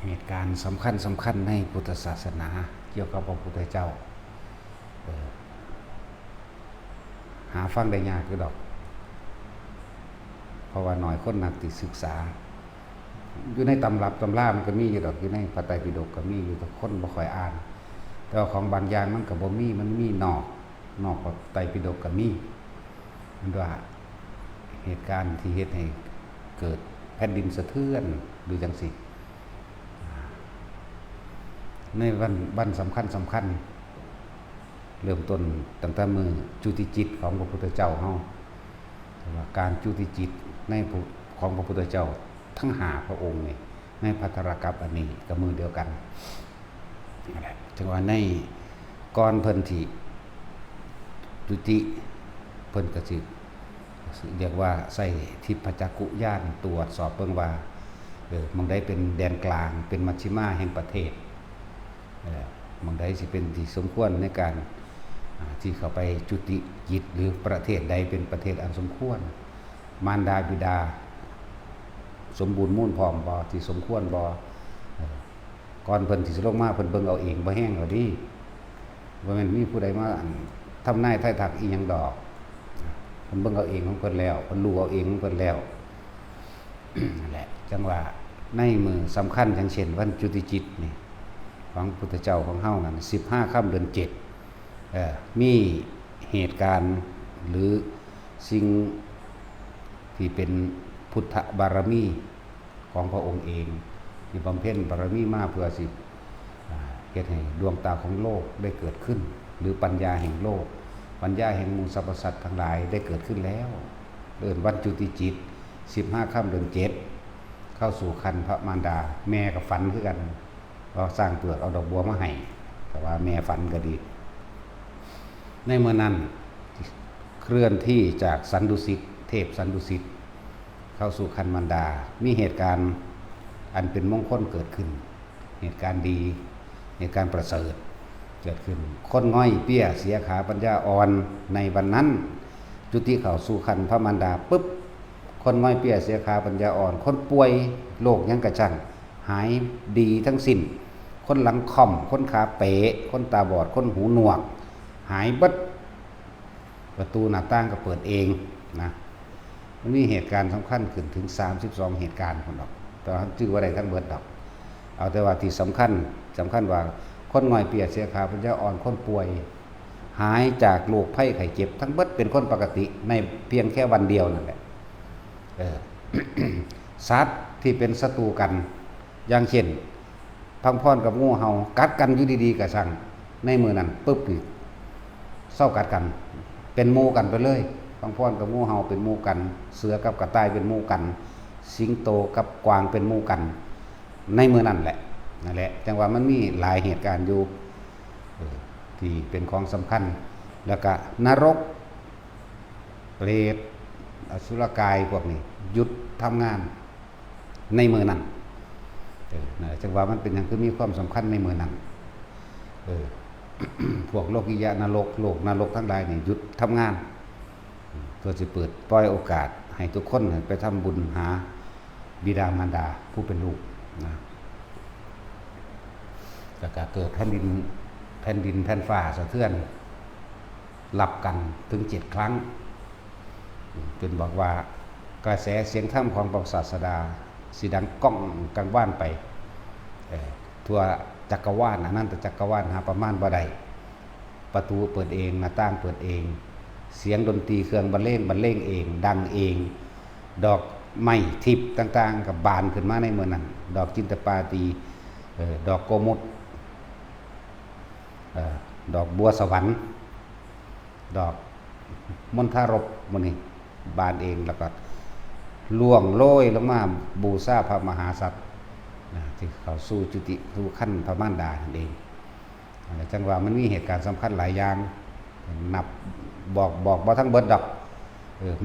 เหตุการณ์สำคัญในพุทธศาสนาเกี่ยวกับพระพุทธเจ้าหาฟังได้ยากคือดอกเพราะว่าหน่อยคนนักติศึกษาอยู่ในตำรับตำรามันก็มีอยู่ดอกอยู่ในพระไตรปิฎกก็มีอยู่แต่คนบ่ค่อยอ่านแต่ว่าของบางอย่างมันก็บ่มีมันมีนอกพระไตรปิฎกก็มีมันว่าเหตุการณ์ที่เฮ็ดให้เกิดแผ่นดินสะเทือนหรือจังซี่ในวันสำคัญเริ่มต้นตั้งแต่มือจุติจิตของพระพุทธเจ้าเฮาว่าการจุติจิตในของพระพุทธเจ้าทั้ง5พระองค์นี่ในภัทรกัปอันนี้ก็มือเดียวกันนั่นแหละจังว่าในก่อนเพิ่นที่จุติเพิ่นก็สิเรียกว่าใส่ทิพจักขุญาณตรวจสอบเบิ่งว่ามันได้เป็นแดนกลางเป็นมัชชิมาแห่งประเทศมันได้สิเป็นที่สมควรในการที่เข้าไปจุติจิตหรือประเทศใดเป็นประเทศอันสมควรมารดาบิดาสมบูรณ์มูลพร้อมบ่ที่สมควรบ่ก่อนเพิ่นที่สิลงมาเพิ่นเบิ่งเอาเองบ่แห้งเอาดิบ่แม่นมีผู้ใดมาทำนายทายทักอีหยังดอกเพิ่นเบิ่งเอาเองของเพิ่นแล้วเพิ่นรู้เอาเองของเพิ่นแล้วนั่นแหละจังว่าในมือสำคัญอย่างเช่นวันจุติจิตนี่ของพุทธเจ้าของเฮานั่น15ค่ำเดือน7มีเหตุการณ์หรือสิ่งที่เป็นพุทธบารมีของพระองค์เองที่บำเพ็ญบารมีมาเพื่อสิเฮ็ดให้ดวงตาของโลกได้เกิดขึ้นหรือปัญญาแห่งโลกปัญญาแห่งมูลสรรพสัตว์ทั้งหลายได้เกิดขึ้นแล้วเดินวันจุติจิต15ค่ำเดือน7เข้าสู่คันพระมารดาแม่ก็ฝันคือกันก็สร้างเปลือกเอาดอกบัวมาให้แต่ว่าแม่ฝันก็ดีในเมื่อนั้นเคลื่อนที่จากสันดุสิตเทพสันดุสิตเข้าสู่คันมารดามีเหตุการณ์อันเป็นมงคลเกิดขึ้นเหตุการณ์ดีเหตุการณ์ประเสริฐเกิดขึ้นคนง่อยเปี้ยเสียขาปัญญาอ่อนในวันนั้นจุติเข้าสู่คันพระมารดาปุ๊บคนง่อยเปี้ยเสียขาปัญญาอ่อนคนป่วยโรคยังกระชังหายดีทั้งสิ้นคนหลังค่อมคนขาเป๋คนตาบอดคนหูหนวกหายเบิดประตูหน้าต่างก็เปิดเองนะมันมีเหตุการณ์สำคัญขึ้นถึง32เหตุการณ์คนดอกแต่ชื่อว่าได้ทั้งเบิดดอกเอาแต่ว่าที่สำคัญว่าคนง่อยเปียเสียขาปัญญาอ่อนคนป่วยหายจากโรคภัยไข้เจ็บทั้งเบิดเป็นคนปกติในเพียงแค่วันเดียวนั่นแหละ สัตว์ที่เป็นศัตรูกันอย่างเช่นพังพรกับงูเห่ากัดกันอยู่ดีๆกับสั่งในมือนั้นปึ๊บนี่เศร้ากัดกันเป็นหมู่กันไปเลยพังพรกับงูเห่าเป็นหมู่กันเสือกับกระต่ายเป็นหมู่กันสิงโตกับกวางเป็นหมู่กันในมือนั้นแหละนั่นแหละจังว่ามันมีหลายเหตุการณ์อยู่ที่เป็นของสำคัญแล้วก็นรกเปรตอสุรกายพวกนี้หยุดทำงานในมือนั้นจังว่ามันเป็นอย่างคือมีความสำคัญในมือนั้นพวกโลกิยะนรกโลกนรกทั้งหลายนี่หยุดทำงานเพื่อจะเปิดปล่อยโอกาสให้ทุกคนไปทำบุญหาบิดามารดาผู้เป็นลูกนะแล้วก็เกิดแผ่นดินแผ่นฟ้าสะเทือนหลับกันถึง7 ครั้งจนบอกว่ากระแสเสียงธรรมของพระศาสดาสิดังก้องกังว่านไปทั่วจักรวาลอนันตจักรวาลหาประมาณบ่ได้ประตูเปิดเองหน้าต่างเปิดเองเสียงดนตรีเครื่องบรรเลงเองดังเองดอกไม้ทิพย์ต่างๆกับบานขึ้นมาในเมืองนั้นดอกจินตปาตีดอกโกมุตดอกบัวสวรรค์ดอกมณฑารบมันนี่บานเองแล้วก็ล่วงโรยลงมาบูชาพระมหาสัตว์ที่เขาสู้จุติสู่ขั้นพระมารดาเองจังว่ามันมีเหตุการณ์สำคัญหลายอย่างนับบอกบ่ทั้งเบิดดอก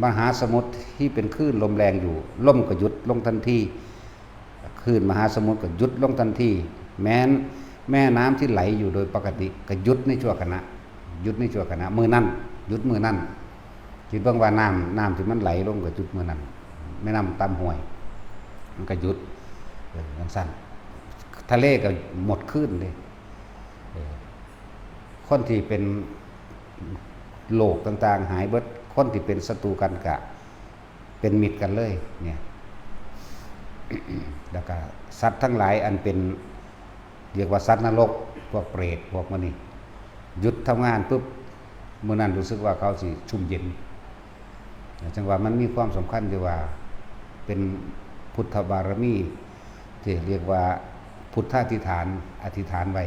มหาสมุทรที่เป็นคลื่นลมแรงอยู่ล่มก็หยุดลงทันทีคลื่นมหาสมุทรก็หยุดลงทันทีแม้นแม่น้ำที่ไหลอยู่โดยปกติก็หยุดในชั่วขณะหยุดในชั่วขณะมือนั่นหยุดมือนั่นคิดเบิ่งว่าน้ำที่มันไหลลงก็หยุดมือนั่นแม่น้ำตามห้วยมันก็หยุดจังซั่น ทะเลก็หมดคลื่นเลยคนที่เป็นโลกต่างๆหายเบิดคนที่เป็นศัตรูกันกะเป็นมิตรกันเลยเนี่ยแล้วก็สัตว์ทั้งหลายอันเป็นเรียกว่าสัตว์นรกพวกเปรตพวกมันนี่หยุดทำงานปุ๊บเมื่อนั้นรู้สึกว่าเขาสิชุ่มเย็นจังหวะมันมีความสำคัญที่ว่าเป็นพุทธบารมีที่เรียกว่าพุทธอธิษฐานอธิษฐานไว้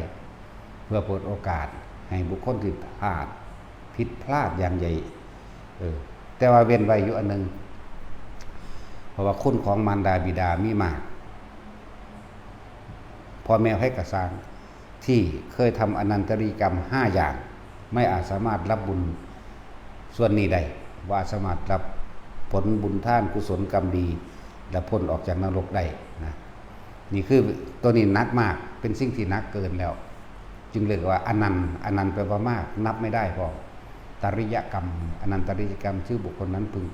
เพื่อเปิดโอกาสให้บุคคลที่พลาดผิดพลาดอย่างใหญ่แต่ว่าเว้นไว้อยู่อันนึงเพราะว่าคุณของมารดาบิดามีมากพ่อแม่ให้กระสร้างที่เคยทำอนันตริกรรม5อย่างไม่อาจสามารถรับบุญส่วนนี้ได้ว่าสามารถรับผลบุญท่านกุศลกรรมดีและพ้นออกจากนรกได้นะนี่คือตัวนี้นักมากเป็นสิ่งที่นักเกินแล้วจึงเรียกว่าอนันต์แปลว่ามากนับไม่ได้พอตริยกรรมอนันตริยกรรมชื่อบุคคลนั้นพึง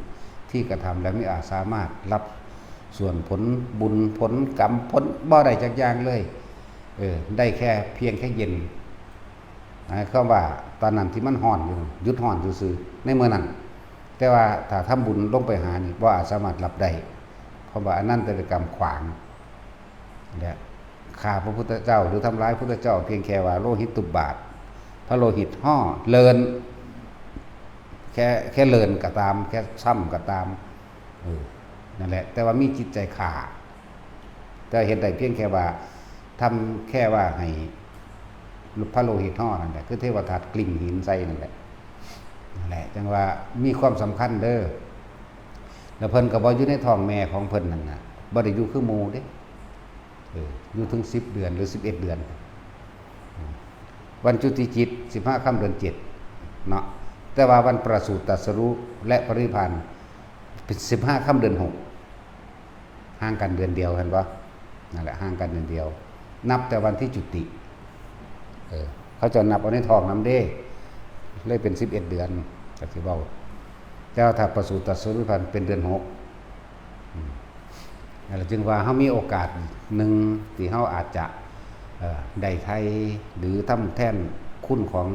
ที่กระทำแล้วไม่อาจสามารถรับส่วนผลบุญผลกรรมผลบ่ได้จากอย่างเลยได้แค่เพียงแค่เย็นคำว่าตอนนั้นที่มันห่อนอยู่ยุดห่อนซื่อในเมื่อนั้นแต่ว่าถ้าทำบุญลงไปหานี่บ่อาจสามารถรับได้เพราะว่าอนันตริยกรรมขวางและฆ่าพระพุทธเจ้าหรือทำร้ายพระพุทธเจ้าเพียงแค่ว่าโลหิตตุบาทพระโลหิตห่อเลินแค่เลินก็ตามแค่ซ้ำก็ตามนั่นแหละแต่ว่ามีจิตใจขาดแต่เห็นได้เพียงแค่ว่าทำแค่ว่าให้พระโลหิตห่อนั่นแหละคือเทวทัตกลิ่งหินใส่นั่นแหละจังว่ามีความสำคัญเด้อแล้วเพิ่นก็บ่อยู่ในท้องแม่ของเพิ่นนั่นน่ะบ่ได้อยู่คือหมู่เด้อยู่ถึง10 เดือนหรือ11 เดือนวันจุติจิต15 ค่ำเดือน7เนาะแต่ว่าวันประสูติตรัสรู้และปรินิพพานเป็น15 ค่ำเดือน6ห่างกันเดือนเดียวเห็นบ่นั่นแหละห่างกันเดือนเดียวนับแต่วันที่จุติเขาจะนับเอาในท้องนำเด้เลยเป็น11 เดือนก็สิเว้าเจ้าถ้าประสูติตรัสรู้ปรินิพพานเป็นเดือน6นั่นแหละจึงว่าเฮามีโอกาสหนึ่งที่เฮาอาจจะได้ไทยหรือทำแทนคุณของ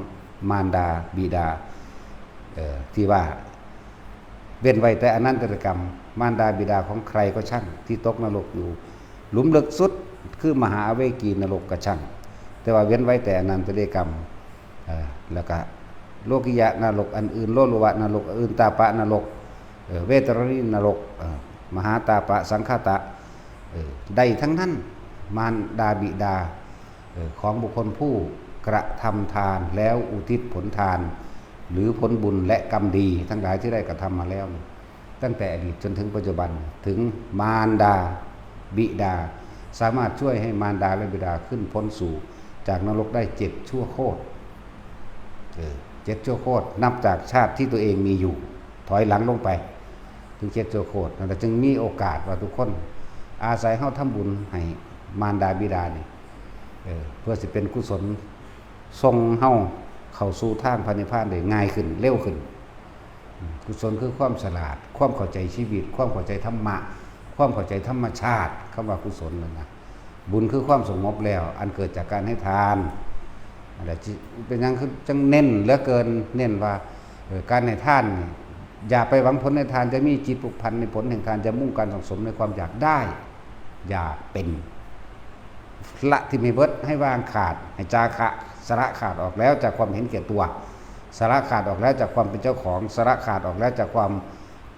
มารดาบิดาที่ว่าเว้นไว้แต่อนันตริยกรรมมารดาบิดาของใครก็ช่างที่ตกนรกอยู่หลุมลึกสุดคือมหาอเวกีนรกก็ช่างแต่ว่าเว้นไว้แต่อนันตริยกรรมแล้วก็โลกิยะนรกอันอื่นโลโลวะนรกอื่นตาปะนรกเวทรณีนรกมหาตาปะสังฆตะได้ทั้งนั้นมารดาบิดาของบุคคลผู้กระทำทานแล้วอุทิศผลทานหรือผลบุญและกรรมดีทั้งหลายที่ได้กระทำมาแล้วตั้งแต่อดีตจนถึงปัจจุบันถึงมารดาบิดาสามารถช่วยให้มารดาและบิดาขึ้นพ้นสู่จากนรกได้7 ชั่วโคตร7 ชั่วโคตรนับจากชาติที่ตัวเองมีอยู่ถอยหลังลงไปถึง7 ชั่วโคตรแต่จึงมีโอกาสว่าทุกคนอาศัยเฮาทำบุญให้มารดาบิดานี่เพื่อสิเป็นกุศลทรงเฮาเข้าสู่ทางพระนิพพานได้ง่ายขึ้นเร็วขึ้นกุศลคือความฉลาดความเข้าใจชีวิตความเข้าใจธรรมะความเข้าใจธรรมชาติคำว่ากุศลนั่นนะบุญคือความสงบแล้วอันเกิดจากการให้ทานอะไรเป็นยังคือจังเน้นเหลือเกินเน้นว่าการให้ทานอย่าไปหวังผลในทานจะมีจิตผูกพันในผลแห่งทานจะมุ่งการสังสมในความอยากได้อยากเป็นละที่มีเบิดให้วางขาดให้จาคะสละขาดออกแล้วจากความเห็นแก่ตัวสละขาดออกแล้วจากความเป็นเจ้าของสละขาดออกแล้วจากความ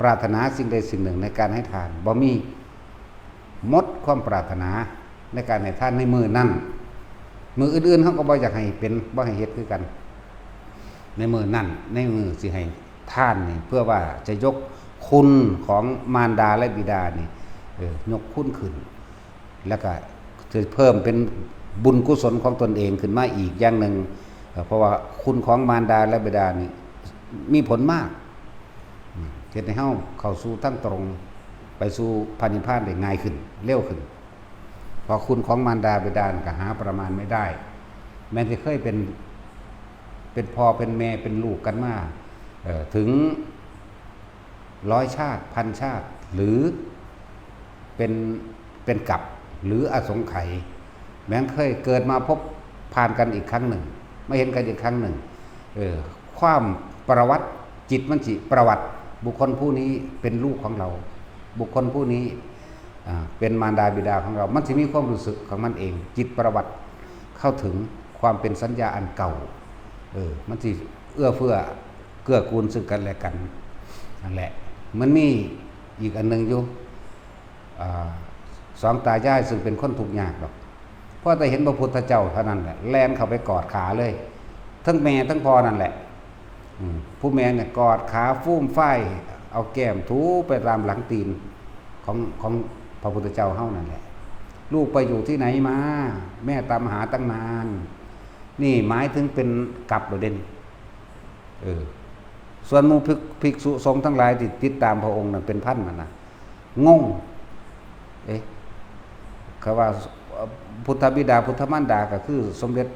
ปรารถนาสิ่งใดสิ่งหนึ่งในการให้ทานบ่มีหมดความปรารถนาในการให้ทานในมือนั่นมืออื่นๆเขาก็บ่อยากให้เป็นบ่ให้เฮ็ดคือกันในมือนั่นในมือสิให้ทานนี่เพื่อว่าจะยกคุณของมารดาและบิดานี่ยกคุณขึ้นแล้วก็จะเพิ่มเป็นบุญกุศลของตนเองขึ้นมาอีกอย่างหนึ่งเพราะว่าคุณของมารดาและบิดานี่มีผลมากเฮ็ดให้เฮาเข้าสู่ทางตรงไปสู่พระนิพพานได้ง่ายขึ้นเร็วขึ้นเพราะคุณของมารดาบิดาก็หาประมาณไม่ได้แม้จะเคยเป็นพ่อเป็นแม่เป็นลูกกันมาถึง100 ชาติ1,000 ชาติหรือเป็นกับหรืออสงไขย แม้นเคยเกิดมาพบผ่านกันอีกครั้งหนึ่งไม่เห็นกันอีกครั้งหนึ่งความประวัติจิตมันจิประวัติบุคคลผู้นี้เป็นลูกของเราบุคคลผู้นี้เป็นมารดาบิดาของเรามันจะมีความรู้สึกของมันเองจิตประวัติเข้าถึงความเป็นสัญญาอันเก่ามันสิเอื้อเฟื้อเกื้อกูลซึ่งกันและกันนั่นแหละมันมีอีกอันนึงอยู่สองตายายซึ่งเป็นคนทุกข์ยากหรอกพอแต่เห็นพระพุทธเจ้าเท่านั้นแหละแลนเข้าไปกอดขาเลยทั้งแม่ทั้งพ่อนั่นแหละผู้แม่เนี่ยกอดขาฟูมฝ้ายเอาแก้มถูไปตามหลังตีนของพระพุทธเจ้าเฮานั่นแหละลูกไปอยู่ที่ไหนมาแม่ตามหาตั้งนานนี่หมายถึงเป็นกลับโดดเด่นส่วนหมู่ภิกษุสงฆ์ทั้งหลายที่ติดตามพระองค์นั้นเป็นพันนะงงเขาว่าพุทธบิดาพุทธมารดาก็คือสมเด็จ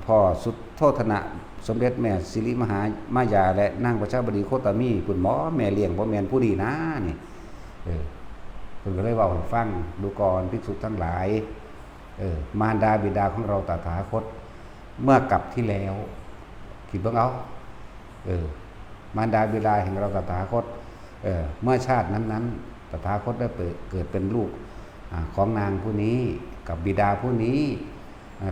พ่อสุทโธทนะสมเด็จแม่สิริมหามายาและนางประชาบดีโคตมีคุณหมอแม่เลี้ยงบ่แม่นผู้ดีนะนี่เพิ่นก็เลยเว้าให้ฟังดูก่อนภิกษุทั้งหลายมารดาบิดาของเราตถาคตเมื่อกลับที่แล้วคิดเบิ่งเอามารดาบิดาแห่งเราตถาคตเมื่อชาตินั้นๆตถาคตได้เกิดเป็นลูกของนางผู้นี้กับบิดาผู้นี้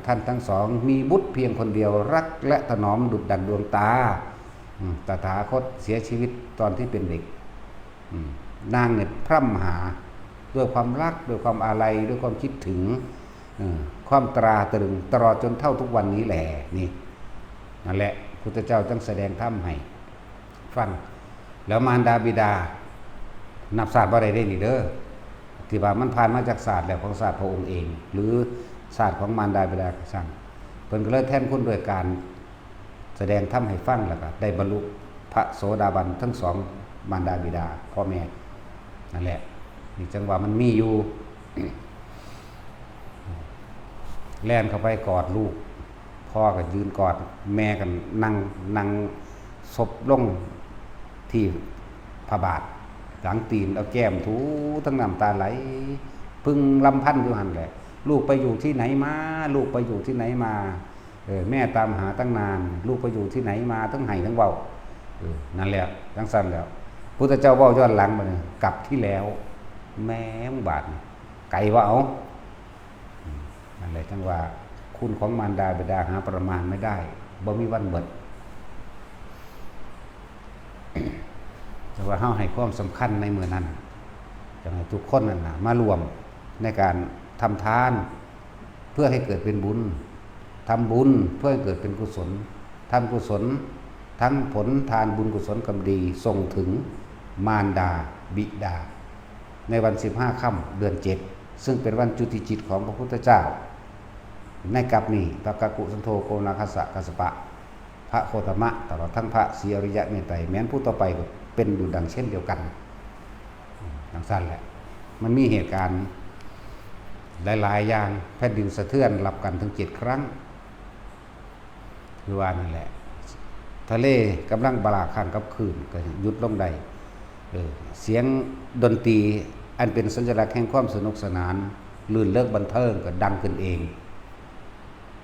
ท่านทั้งสองมีบุตรเพียงคนเดียวรักและถนอมดุจดั่งดวงตาตถาคตเสียชีวิตตอนที่เป็นเด็กนางเนี่ยพร่ำหาด้วยความรักด้วยความอาลัยด้วยความคิดถึงความตราตรึงตลอดจนเท่าทุกวันนี้แหละนี่นั่นแหละพุทธเจ้าจึงแสดงธรรมให้ฟังแล้วมารดาบิดานับศาสตร์บ่ได้นี่เด้อที่ว่ามันผ่านมาจากศาสตร์แล้วของศาสตร์พระองค์เองหรือศาสตร์ของมารดาบิดาสั่งเพิ่นก็เลยแทนคุณโดยการแสดงธรรมให้ฟังแล้วก็ได้บรรลุพระโสดาบันทั้งสองมารดาบิดาพ่อแม่นั่นแหละนี่จังหวะมันมีอยู่ แล่นเข้าไปกอดลูกพ่อก็ยืนกอดแม่กันนั่งศพลงที่พระบาทหลังตีนเอาแก้มถูทั้งน้ำตาไหลพึ่งลำพันอยู่หันแหละลูกไปอยู่ที่ไหนมาลูกไปอยู่ที่ไหนมาแม่ตามหาตั้งนานลูกไปอยู่ที่ไหนมาทั้งไห้ทั้งเบานั่นแหละทั้งสั้นแล้วพุทธเจ้าเว้าย้อนหลังมาเนี่ยกลับที่แล้วแม่มึงบาดไก่ว่าเอานั่นแหละจังว่าคุณของมารดาบิดาหาประมาณไม่ได้บ่มีวันเบิดแต่ว่าเฮาให้ความสำคัญในมื้อนั้นจังให้ทุกคนนั่นน่ะมารวมในการทำทานเพื่อให้เกิดเป็นบุญทำบุญเพื่อให้เกิดเป็นกุศลทำกุศลทั้งผลทานบุญกุศลกรรมดีส่งถึงมารดาบิดาในวัน15ค่ำเดือน7ซึ่งเป็นวันจุติจิตของพระพุทธเจ้าในกับนี้พระกกุสันโธโกนาคัสสะกัสสปะพระโคตมะตลอดทั้งพระศรีอริยะเมตไตรแม้นผู้ต่อไปก็เป็นอยู่ดังเช่นเดียวกันดังสั้นแหละมันมีเหตุการณ์หลายๆอย่างแผ่นดินสะเทือนรับกันถึง7 ครั้งคือว่านั่นแหละทะเลกำลังบลาข้างกับคืนก็หยุดลงได้เสียงดนตรีอันเป็นสัญลักษณ์แห่งความสนุกสนานลื่นเลิกบันเทิงก็ดังขึ้นเอง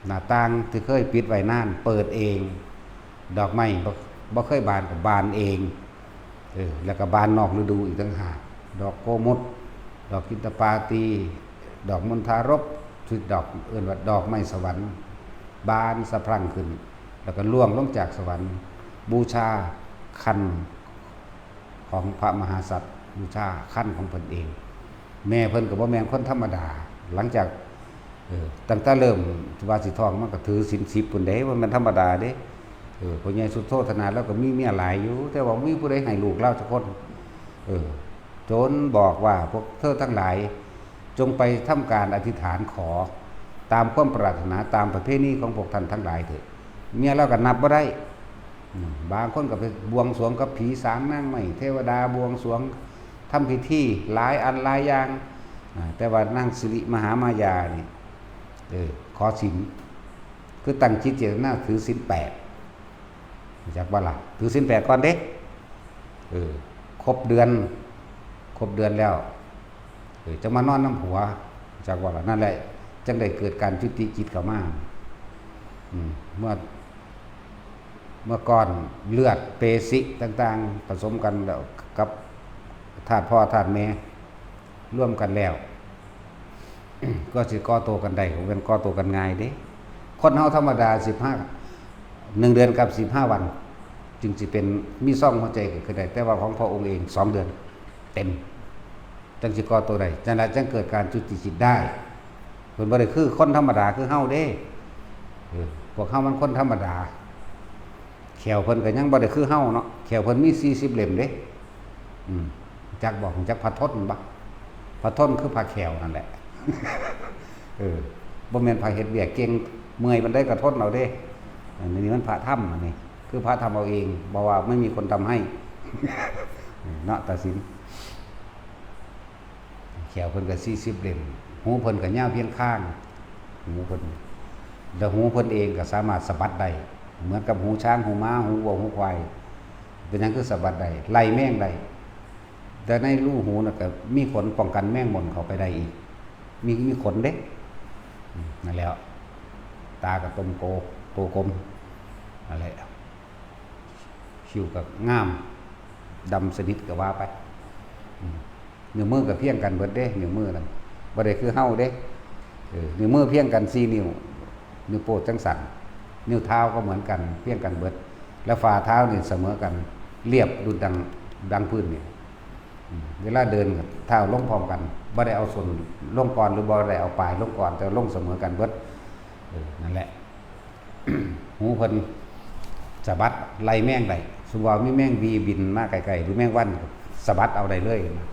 หน้าต่างที่เคยปิดไว้นานเปิดเองดอกไม้บ่เคยบานก็บานเองแล้วก็บานนอกฤดูอีกต่างหากดอกโกมุตดอกกินตปาตีดอกมณฑารบคือดอกเอื่นว่าดอกไม้สวรรค์บานสะพรั่งขึ้นแล้วก็ล่วงลงจากสวรรค์บูชาคันของพระมหากษัตริย์บูชาคันของเพิ่นเองแม่เพิ่นก็บ่แม่นคนธรรมดาหลังจากตั้งแต่เริ่มว่าสิท้องมันก็ถือศีล10พุ่นเด้ว่ามันธรรมดาเด้พ่อใหญ่สุทโธทนาแล้วก็มีเมียหลายอยู่แต่ว่ามีผู้ใดให้ลูกเล่าสักคนจนบอกว่าพวกเธอทั้งหลายจงไปทำการอธิษฐานขอตามความปรารถนาตามประเพณีของพวกท่านทั้งหลายเถิดเมียเราก็นับบ่ได้บางคนก็ไปบวงสรวงกับผีสางนางไม้เทวดาบวงสรวงทำพิธีหลายอันหลายอย่างแต่ว่านางสิริมหามายานี่ขอศีลคือตั้งจิตเจตนาถือศีล8จากว่าล่ะถือศีล8ก่อนเด้ครบเดือนแล้วจะมานอนน้ำหัวจากว่าล่ะนั่นแหละ จังได้เกิดการจุติจิตเข้ามาเมื่อก้อนเลือดเปสิต่างๆผสมกันแล้วกับธาตุพ่อธาตุแม่ร่วมกันแล้ว ก็สิก่อโตกันได้เป็นก่อโตกันง่ายเด้คนเฮาธรรมดา1 เดือนกับ15 วันจึงสิเป็นมีซ่องหัวใจก็คือได้แต่ว่าของพระองค์เอง2 เดือนเต็มจังสิก่อโตได้จังนั้นจังเกิดการจุติจิตได้เพิ่นบ่ได้คือคนธรรมดาคือเฮาเด้พวกเฮามันคนธรรมดาแขวเพิ่นก็ยังบ่ได้คือเฮาเนาะแขวเพิ่นมี40 เล่มเด้จักบอกจักพระทนบ่พระทนคือพระแขวนั่นแหละบ่แม่นพระเฮ็ดเวียกเก่งเมื่อยมันได้กระทนเอาเด้อันนี้มันพระธรรมอันนี้คือพระทำเอาเองบ่ว่าไม่มีคนทำให้เนาะตัดสินแขวเพิ่นก็40 เล่มหูเพิ่นก็ยาวเพียงข้างหูเพิ่นแล้วหูเพิ่นเองก็สามารถสะบัดได้เหมือนกับหูช้างหูม้าหูวัวหูควายเป็นหยังคือสะบัดได้ไล่แมงได้แต่ในรูหูน่ะก็มีขนป้องกันแมงม่อนเข้าไปได้อีกมีขนเด้นั่นแล้วตาก็ตกลมอะไรคิ้วก็งามดำสนิทก็ว่าไปนิ้วมือก็เพียงกันเบิดเด้นิ้วมือนั่นบ่ได้คือเฮาเด้นิ้วมือเพียงกัน4 นิ้วนิ้วโป้จังสั่นนิ้วเท้าก็เหมือนกันเพียงกันเบิดแล้วฝ่าเท้านี่เสมอกันเรียบดุจดังพื้นนี่เวลาเดินกับเท้าลงพร้อมกันบ่ได้เอาส่วนลงก่อนหรือบ่ได้เอาปลายลงก่อนแต่ลงเสมอกันเบิดนั่นแหละ หูเพิ่นสะบัดไล่แมงได้สมมุติว่ามีแมงวีบินมาไกลๆหรือแมงวันสะบัดเอาได้เลยนะ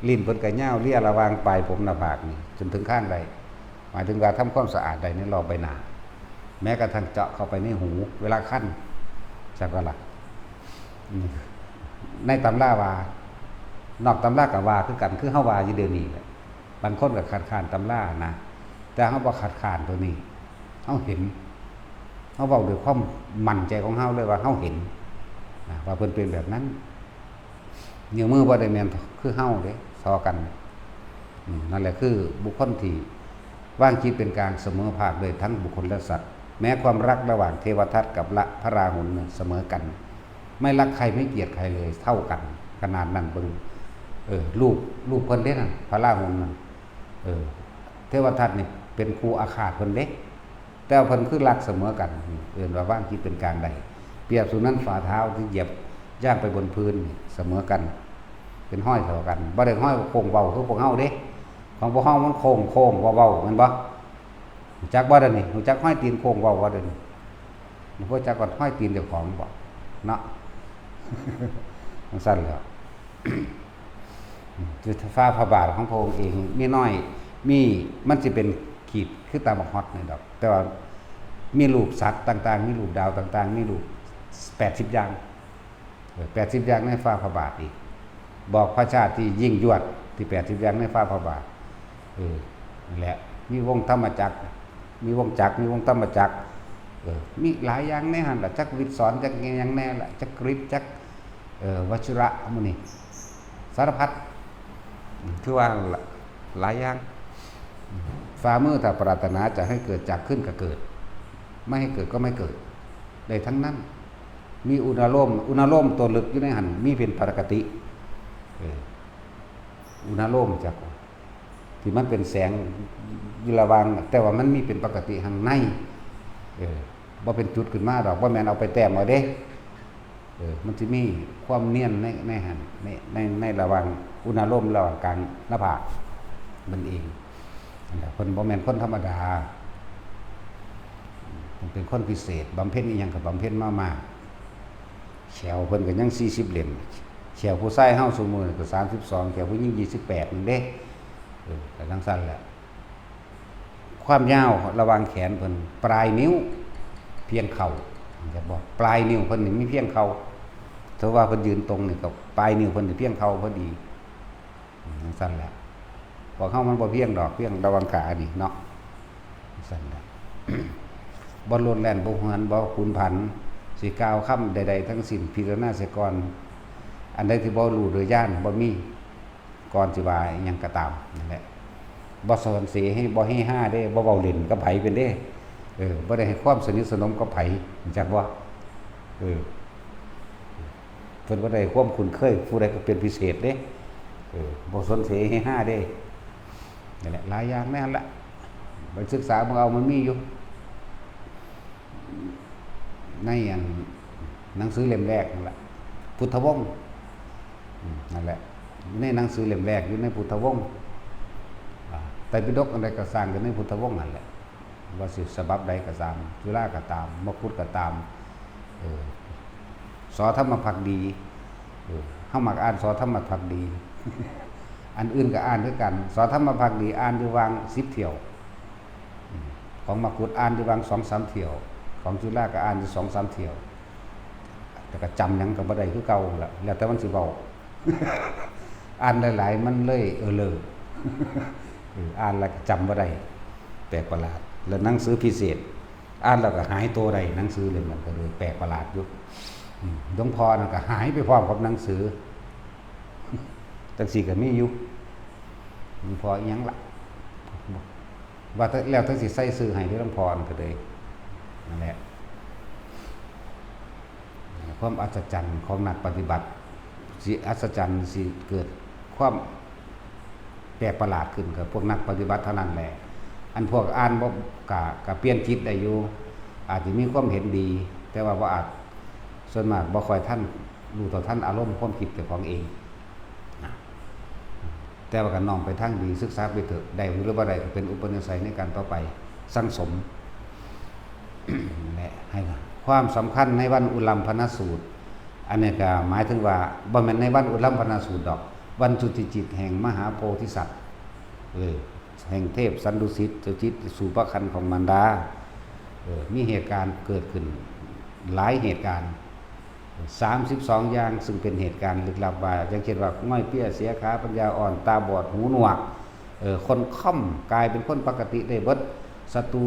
ลิ้นเพิ่นก็ยาวเลี่ยระหว่างปลายผมหน้าผากนี่จนถึงข้างใดหมายถึงการทำความสะอาดได้ในรอบใบหน้าแม้กระทั่งเจาะเข้าไปในหูเวลาคั่นจักว่าล่ะในตำราวานอกตำรากับว่าคือกันคือเฮาว่าอยู่เดี๋ยวนี้แหละบางคนก็คัดค้านตำรานะแต่เฮาบ่คัดค้านตัวนี้เฮาเห็นเฮาเว้าด้วยความมั่นใจของเฮาเลยว่าเฮาเห็นว่าเพิ่นเป็นแบบนั้นนิ้วมือบ่ได้แม่นคือเฮาเด้ซอกันนั่นแหละคือบุคคลที่ว่างจิตเป็นกลางเสมอภาคโดยทั้งบุคคลและสัตว์แม้ความรักระหว่างเทวทัตกับพระราหุลเสมอกันไม่รักใครไม่เกลียดใครเลยเท่ากันขนาดนั้นเบิ่งรูปเพิ่นเด้นั่นพระราหุลนั่นเทวทัตนี่เป็นครูอาฆาตเพิ่นเด้แต่เพิ่นคือรักเสมอกันว่าว่างจิตเป็นกลางใดเปรียบสุนั้นฝ่าเท้าที่เหยียบย่างไปบนพื้นเสมอกันเป็นห้อยเท่ากันบ่ได้ห้อยโค้งเว้าคือพวกเฮาเด้ของพวกเฮามันโค้งเว้าแม่นบ่รู้จักบ่เด้อนี่รู้จักห้อยตีนโค้งเว้าบ่เด้อนี่บ่รู้จักก็ห้อยตีนเจ้าของบ่เนาะมันสั้นแล้วคือฟ้าพระบาทของพระองค์เองมีน้อยมันสิเป็นขีดคือตาบักฮอดนี่ดอกแต่ว่ามีรูปสัตว์ต่างๆมีรูปดาวต่างๆมีรูป80 อย่าง80 อย่างในฟ้าพระบาทอีกบอกพระชาติที่ยิ่งยวดที่80 อย่างในฟ้าพระบาทนั่นแหละมีวงธรรมจักรมีวงจักรมีวงธรรมจักรมีหลายอย่างในหั่นล่ะจักวิทย์สอนจักหยังแน่ล่ะจักกริบจักวชิระมื้อนี้สารพัดคือว่าหลายอย่างฝ่ามือถ้าปรารถนาจะให้เกิดจากขึ้นก็เกิดไม่ให้เกิดก็ไม่เกิดได้ทั้งนั้นมีอุณโลมตัวลึกอยู่ในหั่นมีเป็นปกติอุณโลมจักที่มันเป็นแสงอยู่ระหว่างแต่ว่ามันมีเป็นปกติข้างในบ่เป็นจุดขึ้นมาดอกบ่แม่นเอาไปแต้มเอาเด้มันสิมีความเนียนในหั่นในระหว่างอุณโลมระหว่างกลางหน้าผากมันเองนั่นแหละเพิ่นบ่แม่นคนธรรมดาเพิ่นเป็นคนพิเศษบำเพ็ญอีหยังก็บำเพ็ญมากๆแขวเพิ่นก็ยัง40 เล่มแขวผู้ชายเฮาซุมื้อก็32แขวผู้หญิง28นี่เด้ก็จังซั่นแหละความยาวระหว่างแขนเพิ่นปลายนิ้วเพียงเข่าจะบอกปลายนิ้วเพิ่นนี่มีเพียงเข่าถ้าว่าเพิ่นยืนตรงนี่ก็ปลายนิ้วเพิ่นนี่เพียงเข่าพอดีจังซั่นแหละบอกเฮามันบ่เพียงดอกเพียงระหว่างขานี่เนาะจังซั่นแหละ บ่โลดแล่นบ่หวนบ่ขุนผันสิกล่าวคำใดๆทั้งสิ้นพิจารณาเสียก่อนอันใดที่บ่รู้โดยญาณบ่มีก่อนสิว่าอิหยังก็ตามนั่นแหละ บ่สอนเสียให้บ่ให้ห้าเด้บ่เว้าเล่นกับไผเป็นเด้บ่ได้ให้ความสนิทสนมกับไผจักบ่เพิ่นบ่ได้ความคุ้นเคยผู้ใดก็เป็นพิเศษเด้บ่สนเสียให้ห้าเด้นั่นแหละหลายอย่างแม่นละไปศึกษาเบิ่งเอามันมีอยู่ในอันหนังสือเล่มแรกนั่นแหละพุทธวงศ์นั่นแหละในหนังสือเล่มแรกอยู่ในพุทธวงศ์ไตรปิฎกอันใดก็สร้างกันในพุทธวงศ์นั่นแหละว่าสิฉบับใดก็ตามจุฬาก็ตามมกุฏก็ตามสอธรรมภักดีเฮามักอ่านสอธรรมภักดี อันอื่นก็อ่านด้วยกันสอธรรมภักดีอ่านอยู่วาง10เที่ยวของมกุฏอ่านอยู่วาง 2-3 เที่ยวของจุฬาก็อ่านอยู่ 2-3 เที่ยวแต่ก็จำหยังก็บ่ได้คือเก่าล่ะแล้วแต่มันสิเว้า อ่านหลายๆมันเลยเลอ อ่านแล้วก็จำบ่ได้แปลกประหลาดแล้วหนังสือพิเศษอ่านแล้วก็หายตัวได้หนังสือเล่มนั้นก็เลยแปลกประหลาดอยู่หลวงพ่อนั่นก็หายไปพร้อมกับหนังสือจังซี่ก็มีอยู่หลวงพ่ออีหยังล่ะว่าแต่แล้วทั้งสิใส่ชื่อให้หลวงพ่อนั่นก็เลยนั่นแหละความอัศจรรย์ของนักปฏิบัติสิอัศจรรย์สิเกิดความแปลกประหลาดขึ้นกับพวกนักปฏิบัติเท่านั้นแหละอันพวกอ่านบ่กะเปลี่ยนจิตได้อยู่อาจจะมีความเห็นดีแต่ว่าบ่อาจส่วนมากบ่ค่อยท่านรู้ต่อท่านอารมณ์ความคิดเจ้าของเองแต่ว่าก็น้อมไปทางดีศึกษาไปเถอะได้หรือบ่ได้ก็เป็นอุปนิสัยในการต่อไปสั่งสม และให้ความสำคัญในวันอุลัมพนสูตรอันนี้ก็หมายถึงว่าบ่แม่นในวันอุลัมพนสูตรดอกวันจุติจิตแห่งมหาโพธิสัตว์แห่งเทพสันดุสิตจุติสู่พระคันของมารดามีเหตุการณ์เกิดขึ้นหลายเหตุการณ์32อย่างซึ่งเป็นเหตุการณ์ลึกลับว่าอย่างเช่นว่าง่อยเปี้ยเสียขาปัญญาอ่อนตาบอดหูหนวกคนค่อมกลายเป็นคนปกติได้เบิดศัตรู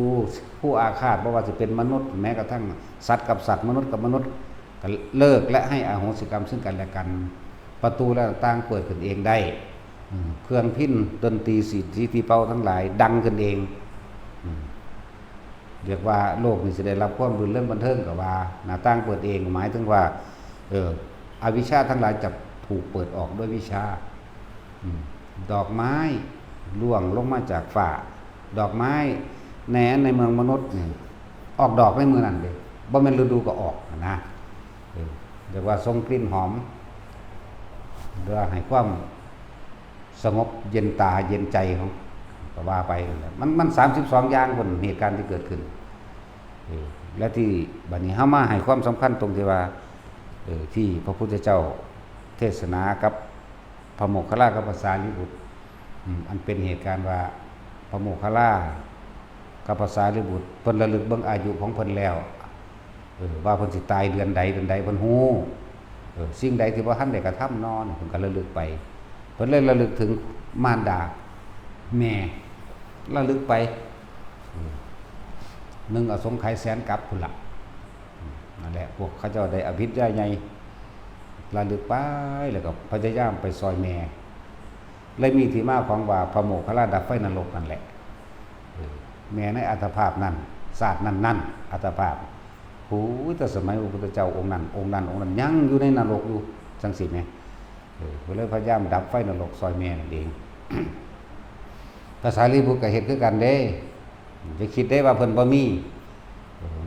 ผู้อาฆาตบ่ว่าจะเป็นมนุษย์แม้กระทั่งสัตว์กับสัตว์มนุษย์กับมนุษย์ก็เลิกและให้อโหสิกรรมซึ่งกันและกันประตูและต่างเปิดขึ้นเองได้เครื่องพิณดนตรีสีที่เป่าทั้งหลายดังขึ้นเองเรียกว่าโลกนี้สิได้รับความรื่นเริงบันเทิงก็ว่าหน้าต่างเปิดเองหมายถึงว่าอวิชชาทั้งหลายจะถูกเปิดออกด้วยวิชาดอกไม้ร่วงลงมาจากฟ้าดอกไม้แหนในเมืองมนุษย์นี่ออกดอกในมือนั่นเด้บ่แม่นฤดูก็ออกนะเรียกว่าทรงกลิ่นหอมเพื่อให้ความสงบเย็นตาเย็นใจของก็ว่าไปมัน32อย่างคนเหตุการณ์ที่เกิดขึ้นและที่บัดนี้เฮามาให้ความสำคัญตรงที่ว่าที่พระพุทธเจ้าเทศนากับพระโมคคัลลากับพระสารีบุตรอันเป็นเหตุการณ์ว่าพระโมคคัลลากับพระสารีบุตรเพิ่นระลึกเบิ่งอายุของเพิ่นแล้วว่าเพิ่นสิตายเดือนใดเพิ่นฮู้สิ่งใดที่บ่ทันได้กระทำนอนเพิ่นก็ระลึกไปเพิ่นเลยระลึกถึงมารดาแม่ระลึกไปนึงอสงไขยแสนกับพุ่นล่ะนั่นแหละพวกเขาเจ้าได้อภิษญาใหญ่ระลึกไปแล้วก็พยายามไปซอยแม่เลยมีที่มาของว่าพระโมคคัลลาดับไฟนรกนั่นแหละแม่ในอัตภาพนั้นศาสตร์นั้นอัตภาพโอ้ยแต่สมัยพระพุทธเจ้าองค์นั้นยังอยู่ในนรกอยู่จังซี่แม่ก็เลยพยายามดับไฟนรกซอยแม่นั่นเอง ภาษาลีบุตรก็เฮ็ดคือกันเด้จะคิดได้ว่าเพิ่นบ่มี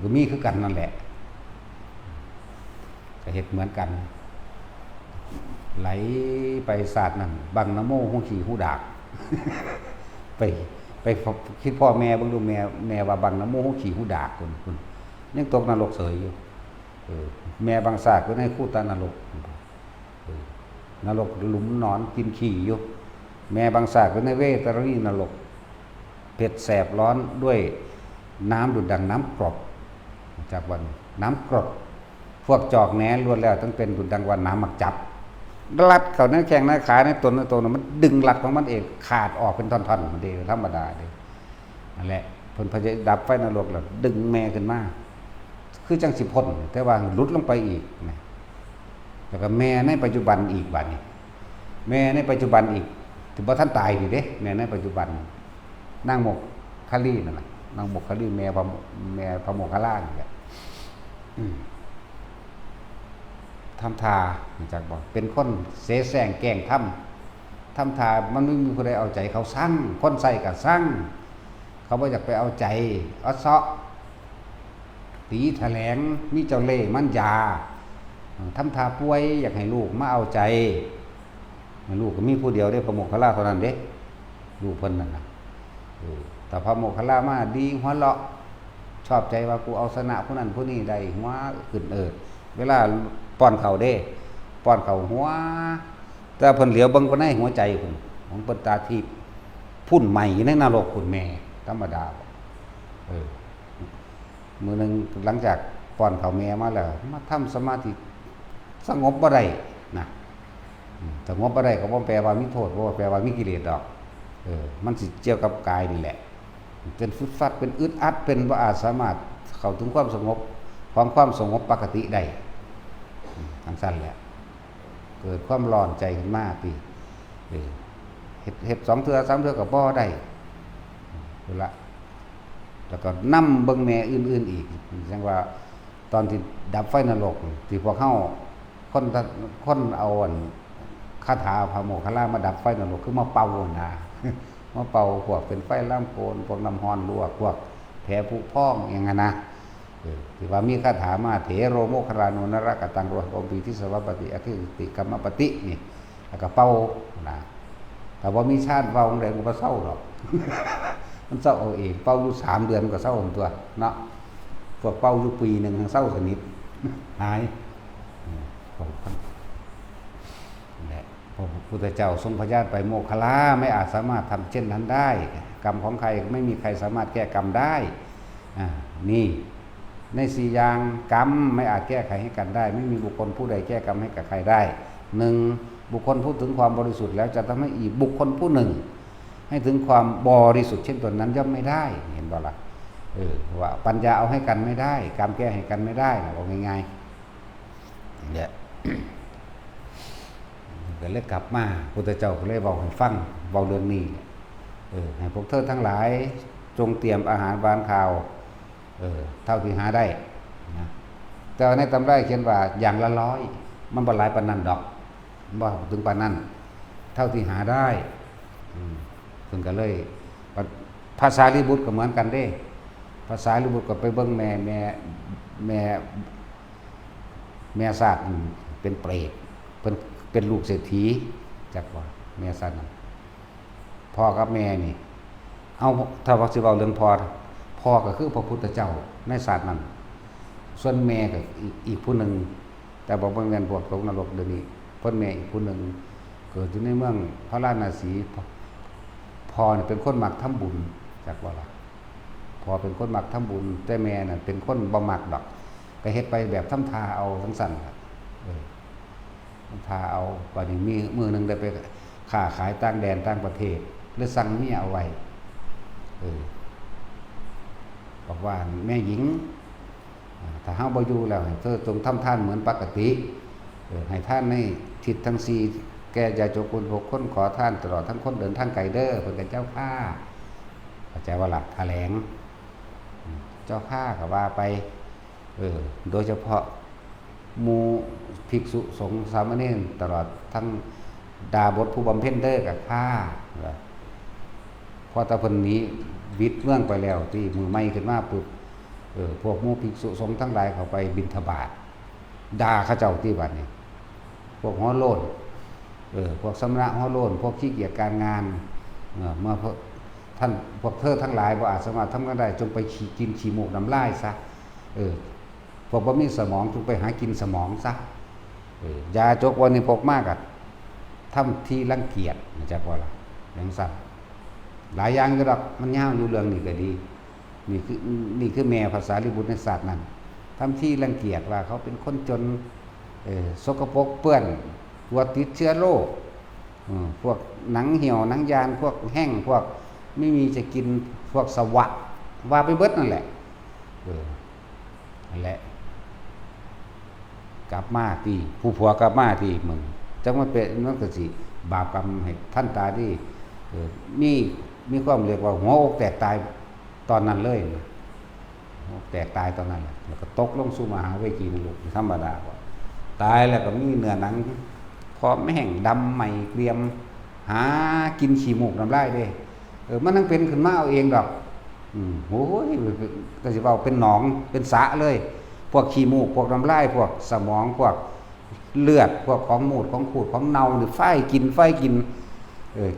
ก็มีคือกันนั่นแหละก็เฮ็ดเหมือนกันไหลไปศาสตร์นั่นบังนะโมฮู้ขี้ฮู้ดาก ไปคิดพ่อแม่เบิ่งดูแม่ว่าบังนะโมฮู้ขี้ฮู้ดากคุณยังตกนรกเสยอยู่แม่บางศาสตร์ก็ในคู่ตานรกนรกหลุมนอนกินขี้อยู่แม่บางศาสตร์ก็ในเวทรีนรกเผ็ดแสบร้อนด้วยน้ำดุดดังน้ำกรดจากวันน้ำกรดพวกจอกแหนล้วนแล้วต้องเป็นดุดดังวันน้ำมักจับรัดเขาในแข้งในขาในตัวมันดึงรัดของมันเองขาดออกเป็นท่อนๆมันเดียวธรรมดาเดียวนั่นแหละเพิ่นพยายามดับไฟนรกแล้วดึงแม่ขึ้นมาคือจังสิพ้นแต่ว่าหลุดลงไปอีกนะแล้วก็แม่ในปัจจุบันอีกบัดนี้แม่ในปัจจุบันอีกถึงว่าท่านตายอยู่เด้แม่ในปัจจุบัน นางโมกขลีนั่นน่ะนางโมกขลีแม่พระโมคคัลลานี่แหละทำทาจากบอกเป็นคนเสแสร้งแกล้งทำทามันไม่มีผู้ใดเอาใจเขาสั่งคนใส่กับสั่งเขาบ่อยากไปเอาใจเอาเซาะตีแถลงมีเจ้าเล่ห์มันยาทำทาป่วยอยากให้ลูกมาเอาใจลูกก็มีผู้เดียวได้พระโมคคัลลาเท่านั้นเด้ลูกเพิ่นนั่นน่ะแต่พระโมคคัลลามาดีหัวเราะชอบใจว่ากูเอาชนะผู้นั้นผู้นี้ได้หัวขึ้นเวลาป้อนเขาเด้ป้อนเขาหัวแต่เพิ่นเหลียวเบิ่งก็ในหัวใจของเพิ่นตาทิพย์พุ่นใหม่ในนรกคุณแม่ธรรมดามื้อนึงหลังจากป้อนเขาแม่มาแล้วมาทำสมาธิสงบบ่ได้นะสงบบ่ได้ก็บ่แปลว่ามีโทษบ่แปลว่ามีกิเลสดอกมันสิเกี่ยวกับกายนี่แหละเป็นฟุดฟัดเป็นอึดอัดเป็นบ่อาจสามารถเข้าถึงความสงบความสงบปกติได้ทั้งสั้นแหละเกิดความร้อนใจขึ้นมาปีเฮ็ด2 เทื่อ 3 เทื่อก็บ่ได้พุ่นละแล้วก็นำเบิ่งแม่อื่นๆอีกจังว่าตอนที่ดับไฟนรกที่พวกเฮาคนเอาคาถาพระโมคคัลลามาดับไฟนรกคือมาเป่านะมาเป่าพวกเป็นไฟล่ามโพนพวกน้ำฮ้อนลวกพวกแผลผุพองอย่างนั้นนะที่ว่ามีคาถามาเถโรโมคคารานุนรกตังโรหะปีทิสวัปฏิอคิติกัมมปฏินี่แล้วก็เป่านะแต่ว่ามีชาติเป่าแรงมันก็เศร้าหรอกมันเศร้าเอาเองเป่าอยู่3 เดือนก็เศร้าตัวเนาะพวกเป่าอยู่ปีนึงเศร้าสนิทหายพระพุทธเจ้าทรงพยานไปโมคคัลลาไม่อาจสามารถทำเช่นนั้นได้กรรมของใครไม่มีใครสามารถแก้กรรมได้นี่ใน4 อย่างกรรมไม่อาจแก้ไขให้กันได้ไม่มีบุคคลผู้ใดแก้กรรมให้กับใครได้1บุคคลพูดถึงความบริสุทธิ์แล้วจะทำให้อีกบุคคลผู้หนึ่งให้ถึงความบริสุทธิ์เช่นตนนั้นย่อมไม่ได้เห็นบ่ล่ะว่าปัญญาเอาให้กันไม่ได้กรรมแก้ให้กันไม่ได้นะบอกง่ายๆเนี่ยก็เลยกลับมาพุทธเจ้าก็เลยบอกให้ฟังเบาเรื่องนี้ให้พวกเธอทั้งหลายจงเตรียมอาหารบานข่าวเท่าที่หาได้นะแต่ในตำราเขียนว่าอย่างละ100มันบ่หลายปานนั้นดอกบ่ถึงปานนั้นเท่าที่หาได้เพิ่นก็เลยภาษาลิบุตรก็เหมือนกันเด้ภาษาลิบุตรก็ไปเบิ่งแม่ศาสตร์เป็นเปรตเป็นลูกเศรษฐีจักว่าแม่ศาสตร์พ่อกับแม่นี่เอาถ้าว่าสิเว้าเรื่องพ่อก็คือพระพุทธเจ้าในศาสตร์นั้นส่วนแม่ก็อีกผู้หนึ่งแต่บอกว่าแม่นพวกตกนรกเดี๋ยวนี้เพิ่นแม่อีกผู้หนึ่งเกิดอยู่ในเมืองพระราชสีพ่อเนี่ยเป็นคนมักทำบุญจักว่าล่ะพ่อเป็นคนมักทำบุญแต่แม่น่ะเป็นคนบ่มักดอกก็เฮ็ดไปแบบทำทาเอาทั้งสั่นครับทำทาเอาบัดนี้มีมื้อนึงได้ไปค้าขายต่างแดนต่างประเทศหรือสั่งเมียเอาไว้บอกว่าแม่หญิงถ้าเฮาบ่อยู่แล้วให้เธอจงทำทานเหมือนปกติให้ท่านในทิศทั้ง4แก่อย่าจกคน6คนขอท่านตลอดทั้งคนเดินทางไกลเด้อเพิ่นก็เจ้าข้าเข้าใจว่าหลักแถลงเจ้าข้าก็ว่าไปโดยเฉพาะหมู่ภิกษุสงฆ์สามเณรตลอดทั้งดาบทผู้บำเพ็ญเด้อก็ข้าพอตะเพิ่นนี้วิทย์เมืองไปแล้วที่มือใหม่ขึ้นมาปุ๊บพวกหมู่ภิกษุสงฆ์ทั้งหลายเข้าไปบิณฑบาตด่าเขาเจ้าที่บัดนี้พวกหัวโลนพวกสำนักหัวโลนพวกขี้เกียจการงานเมื่อท่านพวกเธอทั้งหลายบ่อาจสามารถทำกันได้จงไปกินขี้มูกน้ำลายซะพวกบ่มีสมองจงไปหากินสมองซะยาจกวันนี้พกมากอ่ะทำที่รังเกียจจักว่าล่ะอย่างสั่นหลายอย่างอยู่ดอกมันยาวอยู่เรื่องนี้ก็ดีนี่คือแม่ภาษาลิบุตรในศาสตร์นั้นทำที่รังเกียจว่าเขาเป็นคนจนสกปรกเปื้อนกลัวติดเชื้อโรคพวกหนังเหี่ยวหนังยานพวกแห้งพวกไม่มีจะกินพวกสวะว่าไปเบิดนั่นแหละนั่นแหละกลับมาที่ผู้ผัวกลับมาที่มึงจังมันเป็นมันก็สิบาปกรรมให้ท่านตาที่มี มีความเรียกว่าหัวอกแตกตายตอนนั้นเลยหัวอกแตกตายตอนนั้นแล้วก็ตกลงสู่มหาเวทีนรกธรรมดาตายแล้วก็มีเนื้อหนังพร้อมแห้งดำใหม่เกรียมหากินขี้มูกน้ำลายเด้มันนั่งเป็นขึ้นมาเอาเองดอกโอ้ยก็สิว่าเป็นหนองเป็นสระเลยพวกขี้มูกพวกน้ำลายพวกสมองพวกเลือดพวกของมูดของขูดของเน่าหรือไฟกิน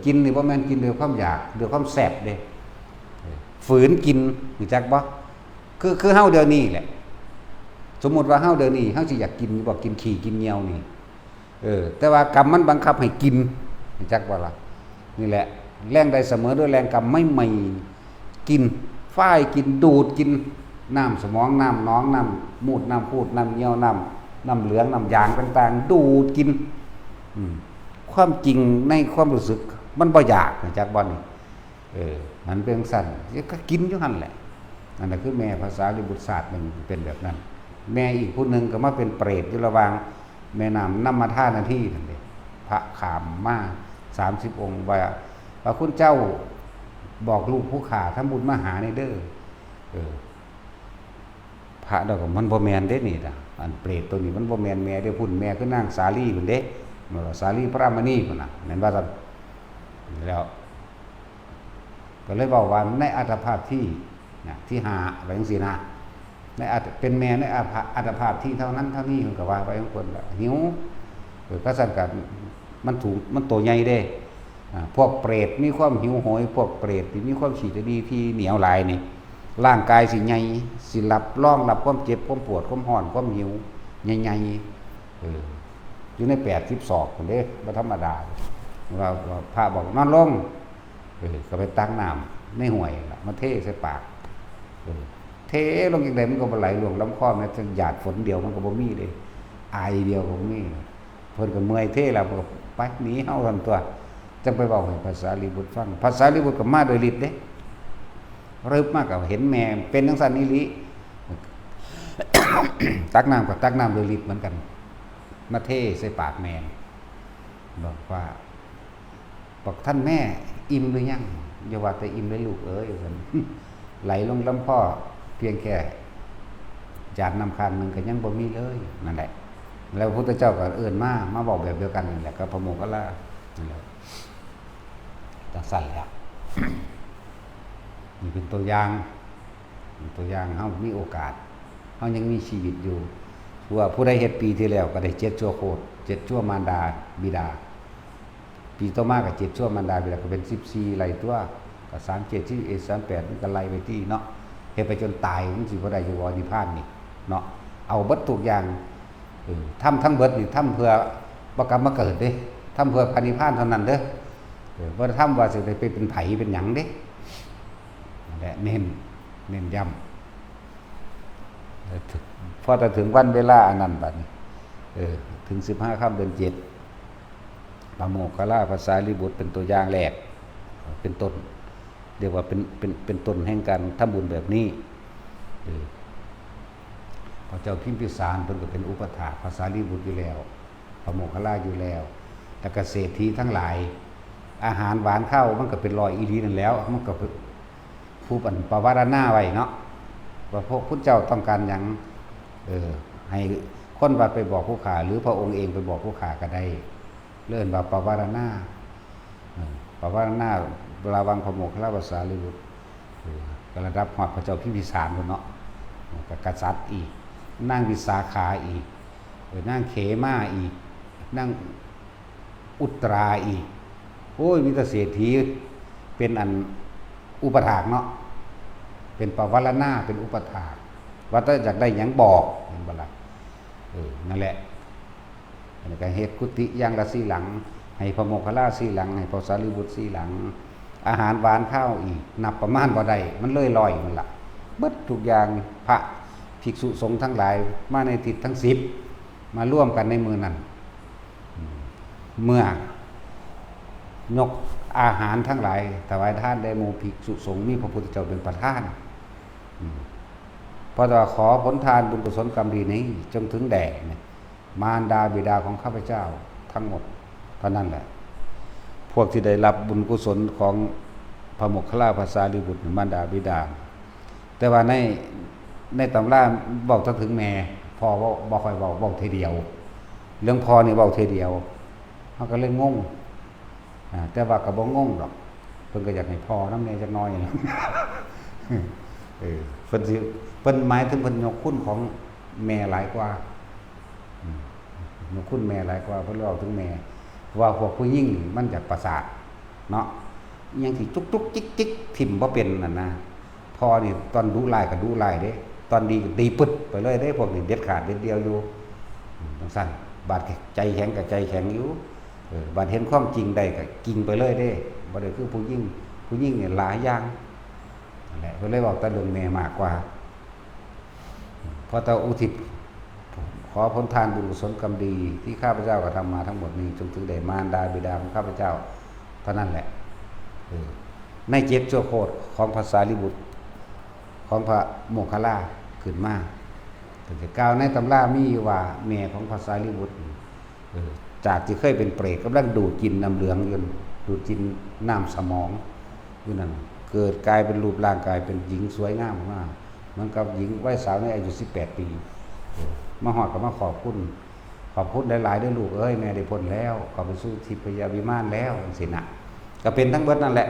กินนี่บ่แม่นกินด้วยความอยากด้วยความแสบเด้ฝืนกินรู้จักบ่คือเฮาเดี๋ยวนี้แหละสมมุติว่าเฮาเดี๋ยวนี้เฮาสิอยากกินบ่กินขี้กินเหนียวนี่แต่ว่ากรรมมันบังคับให้กินรู้จักบ่ล่ะนี่แหละแรงใดเสมอด้วยแรงกรรมไม่กินฝ้ายกินดูดกินน้ำสมองน้ำน้องน้ำมูดน้ำพูดน้ำเงี้ยวน้ำเหลืองน้ำยางต่างๆดูดกินความจริงในความรู้สึกมันบ่อยากจากบ่นี่มันเป็นสั่นก็กินอยู่หั่นแหละนั่นน่ะคือแม่ภาษาลิบุตรศาสตร์มันเป็นแบบนั้นแม่อีกผู้นึงก็มาเป็นเปรตอยู่ระหว่างแม่น้ำมาท่านาทีนั่นเด้พระขามมา30องค์ว่าคุณเจ้าบอกลูกผู้ขาทำบุญมาหาในเด้อพระดอกมันบ่แม่นเด้นี่ล่ะอันเปรตตัวนี้มันบ่แม่นแม่เด้พุ่นแม่คือนางสาลีพุ่นเด้สาลีพระมณีพุ่นน่ะแม่นว่าซั่นแล้วก็เลยบอกว่าในอัตภาพที่ที่5ไปจังซี่นะในเป็นแม่ในอัตภาพที่เท่านั้นเท่านี้เพิ่นก็ว่าไปของเพิ่นหิวก็ซั่นก็มันตัวใหญ่เด้พวกเปรตมีความหิวโหยพวกเปรตที่มีความฉีดดีที่เหนียวลายนี่ร่างกายสิใหญ่สิรับรองรับความเจ็บความปวดความร้อนความหิวใหญ่ๆอยู่ใน80ศอกพุ่นเด้บ่ธรรมดาว่าพระบอกนอนลงก็ไปตักน้ำในห้วยมาเทใส่ปากเทลงอย่างใดมันก็บ่ไหลลงลำคอแม้แต่หยาดฝนเดียวมันก็บ่มีเลยอายเดียวก็บ่มีเพิ่นก็เมื่อยเทแล้วก็ไปหนีเฮาซั่นตัวจังไปบอกให้ภาษาลีบุตรฟังภาษาลีบุตรก็มาโดยฤทธิ์เด้เริ่มมากก็เห็นแม่เป็นจังซั่นอีหลี ตักน้ำกับตักน้ำโดยฤทธิ์เหมือนกันมาเทใส่ปากแม่บอกท่านแม่อิ่มหรือยังอย่าว่าแต่อิ่มเลยลูกซั่น ไหลลงลำพ่อเพียงแค่จานน้ำคันนึงก็ยังบ่มีเลยนั่นแหละแล้วพระพุทธเจ้าก็เอิ้นมาบอกแบบเดียวกันนั่นแหละก็พระโมคคัลลานั่นแหละจังซั่นแหละ นี่เป็นตัวอย่างเฮามีโอกาสเฮายังมีชีวิตอยู่ว่าผู้ใดเฮ็ดปีที่แล้วก็ได้7ชั่วโคตร7ชั่วมารดาบิดาปีต่อมาก็7ชั่วมารดาบิดาก็เป็น14ไล่ตัวก็37 41 38มันก็ไล่ไปที่เนาะเฮ็ดไปจนตายมันสิบ่ได้อยู่นิพพานนี่เนาะเอาเบิดทุกอย่างทำทั้งเบิดนี่ทำเพื่อบ่กลับมาเกิดเด้ทำเพื่อพระนิพพานเท่านั้นเด้อบ่ทำว่าสิได้ไปเป็นไผเป็นหยังเด้นั่นแหละเน้นย้ำพอถึงวันเวลาอันนั้นบัดนี้ถึง15ค่ำเดือน7พระโมคคัลลาภาษาลิบุตรเป็นตัวอย่างแรกเป็นต้นเรียกว่าเป็นต้นแห่งการทำบุญแบบนี้พระเจ้าพิมพิสารเพิ่นก็เป็นอุปถากภาษาลิบุตรอยู่แล้วพระโมคคัลลาอยู่แล้วแล้วก็เศรษฐีทั้งหลายอาหารหวานข้าวมันก็เป็นรอยอีหลีนั่นแล้วมันก็ผู้ประวารณาไว้เนาะว่าพระพุทธเจ้าต้องการหยังให้คนวัดไปบอกผู้ขาหรือพระองค์เองไปบอกผู้ขาก็ได้เลื่อนว่าประวารณาเวลาวังพระโมคคัลลาภาษาลิบุตรก็ระดับฮอดพระเจ้าพิมพิสารพุ่นเนาะกับกษัตริย์อีกนางวิสาขาอีกนางเขมาอีกนางอุตราอีกโอ้ยมีแต่เศรษฐีเป็นอันอุปถากเนาะเป็นปวารณาเป็นอุปถากว่าถ้าอยากได้หยังบอกเห็นบ่ล่ะนั่นแหละอันนี้ก็เฮ็ดกุฏิอย่างละ4หลังให้พระโมคคัลลา4หลังให้พระสารีบุตร4หลังอาหารหวานข้าวอีกนับประมาณบ่ได้มันเลยลอยมันล่ะเบิดทุกอย่างพระภิกษุสงฆ์ทั้งหลายมาในทิศทั้ง10มาร่วมกันในมือนั้นเมื่อยกอาหารทั้งหลายถวายทานแด่หมู่ภิกษุสงฆ์มีพระพุทธเจ้าเป็นประธานเพราะว่าขอผลทานบุญกุศลกรรมดีนี้จงถึงแด่มารดาบิดาของข้าพเจ้าทั้งหมดเท่านั้นแหละพวกที่ได้รับบุญกุศลของ พระโมคคัลลาภาษาลิบุตรมารดาบิดาแต่ว่าในตำราบอกถึงแม่พ่อบ่ค่อยบอกทีเดียวเรื่องพ่อนี่บอกทีเดียวเขาก็เลยงงแต่ว่าก็บ่งงดอกเพิ่นก็อยากให้พ่อนำแน่จักหน่อยเพิ่นหมายถึงเพิ่นยกคุณของแม่หลายกว่ายกคุณแม่หลายกว่าเพิ่นเล่าถึงแม่ว่าพวกผู้หญิงมันจะประสาทเนาะยังสิจุกๆจิกๆถิ่มบ่เป็นนั่นนะพ่อนี่ตอนดุร้ายก็ดุร้ายเด้ตอนดีก็ดีปึดไปเลยเด้พวกนี้เด็ดขาดเด็ดเดียวอยู่จังซั่นบาดใจแข็งก็ใจแข็งอยู่บาดเห็นความจริงได้ก็จริงไปเลยเด้บ่ได้คือผู้หญิงเนี่ยหลายอย่างนั่นแหละเพิ่นเลยบอกแต่เรื่องแม่มากกว่าพอตาอุทิศขอผลทานบุญกุศลกรรมดีที่ข้าพเจ้ากระทำมาทั้งหมดนี้จงถึงแด่มารดาบิดาของข้าพเจ้าเท่านั้นแหละในเจ็ดชั่วโคตรของภาษาลิบุตรของพระโมคคัลลาขึ้นมาแต่กล่าวในตำรามีว่าแม่ของภาษาลิบุตรจากที่เคยเป็นเปรตกำลังดูดกินน้ำเหลืองอยู่ดูดกินน้ำสมองอยู่นั่นเกิดกลายเป็นรูปร่างกายเป็นหญิงสวยงามมากมันกับหญิงวัยสาวในอายุ18 ปีมาหอดก็มาขอบคุณหลายๆด้วยลูกเอ้ยแม่ได้พ้นแล้วก็ไปสู่ทิพยวิมานแล้วสินะก็เป็นทั้งเบิดนั่นแหละ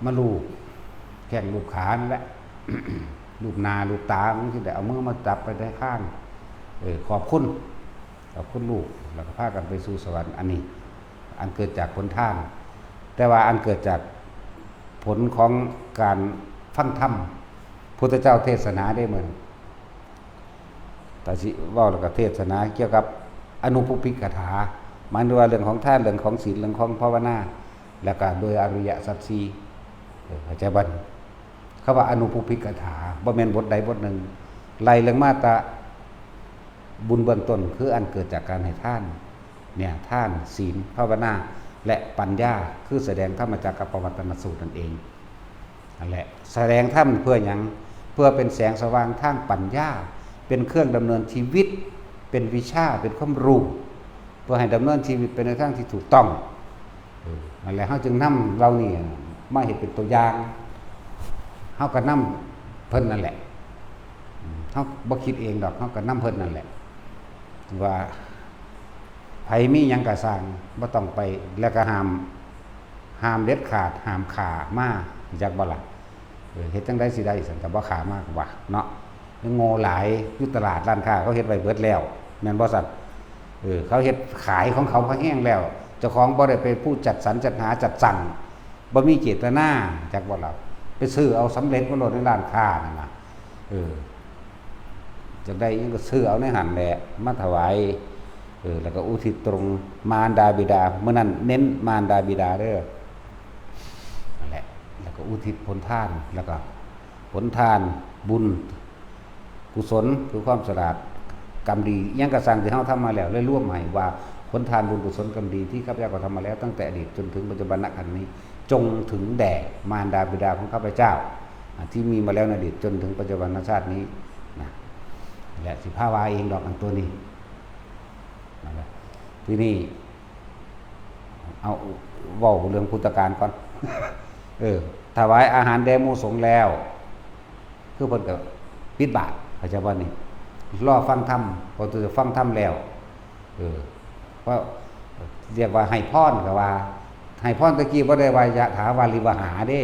มาลูกแข้งลูกขานั่นแหละ ลูกนาลูกตามันที่ได้เอามือมาจับไปได้ข้างขอบคุณลูกแล้วก็พากันไปสู่สวรรค์อันนี้อันเกิดจากผลทานแต่ว่าอันเกิดจากผลของการฟังธรรมพุทธเจ้าเทศนาได้เหมือนแต่สิว่าแล้วก็เทศนาเกี่ยวกับอนุปุพพิกถาหมายถึงว่าเรื่องของท่านเรื่องของศีลเรื่องของภาวนาแล้วก็โดยอริยสัจสี่เข้าใจบ่คำว่าอนุปุพพิกถาบ่แม่นบทใดบทหนึ่งไล่เรื่องมาตราบุญเบื้องต้นคืออันเกิดจากการให้ท่านเนี่ยท่านศีลภาวนาและปัญญาคือแสดงธรรมจักรปวัตตนสูตรนั่นเองนั่นแหละแสดงธรรมเพื่อหยังเพื่อเป็นแสงสว่างทางปัญญาเป็นเครื่องดำเนินชีวิตเป็นวิชาเป็นความรู้เพื่อให้ดำเนินชีวิตเป็นในทางที่ถูกต้องนั่นแหละเฮาจึงนำเรานี่มาเห็นเป็นตัวอย่างเฮาก็นำเพิ่นนั่นแหละเฮาบ่คิดเองดอกเฮาก็นำเพิ่นนั่นแหละว่าไผมีหยังก็สร้างบ่ต้องไปแล้วก็ห้ามเด็ดขาดห้ามฆ่ามาจักบ่ล่ะเฮ็ดจังได๋สิได้ซั่นแต่บ่ฆ่ามากว่าเนาะโง่หลายอยู่ตลาดร้านค้าเขาเฮ็ดไว้เบิดแล้วแม่นบ่ซั่นเขาเฮ็ดขายของเขาแห้งแล้วเจ้าของบ่ได้ไปผู้จัดสรรจัดหาจัดสั่งบ่มีเจตนาจักบ่ล่ะไปซื้อเอาสำเร็จมาโลดในร้านค้านั่นน่ะจังได๋ยังก็ซื้อเอาในหันแหละมาถวายแล้วก็อุทิศตรงมารดาบิดาเมื่อนั้นเน้นมารดาบิดาเด้อนั่นแหละแล้วก็อุทิศผลทานแล้วก็ผลทานบุญกุศลคือความสะอาดกรรมดียังกระสังที่เฮาทำมาแล้วเลยร่วมใหม่ว่าผลทานบุญกุศลกรรมดีที่ข้าพเจ้าก็ทำมาแล้วตั้งแต่อดีตจนถึงปัจจุบันณขณะนี้จงถึงแด่มารดาบิดาของข้าพเจ้าที่มีมาแล้วในอดีตจนถึงปัจจุบันชาตินี้นะและสิพาวาเองดอกอันตัวนี้ที่นี่เอาเว้าเรื่องพุทธกาลก่อนถวายอาหารแด่หมู่สงฆ์แล้วคือเพิ่นก็ปิดบาตรเข้าใจบ่นี่รอฟังธรรมพอจะฟังธรรมแล้วเพราะเรียกว่าให้พรก็ว่าให้พรตะกี้บ่ได้ว่ายะถาวาริวหาเด้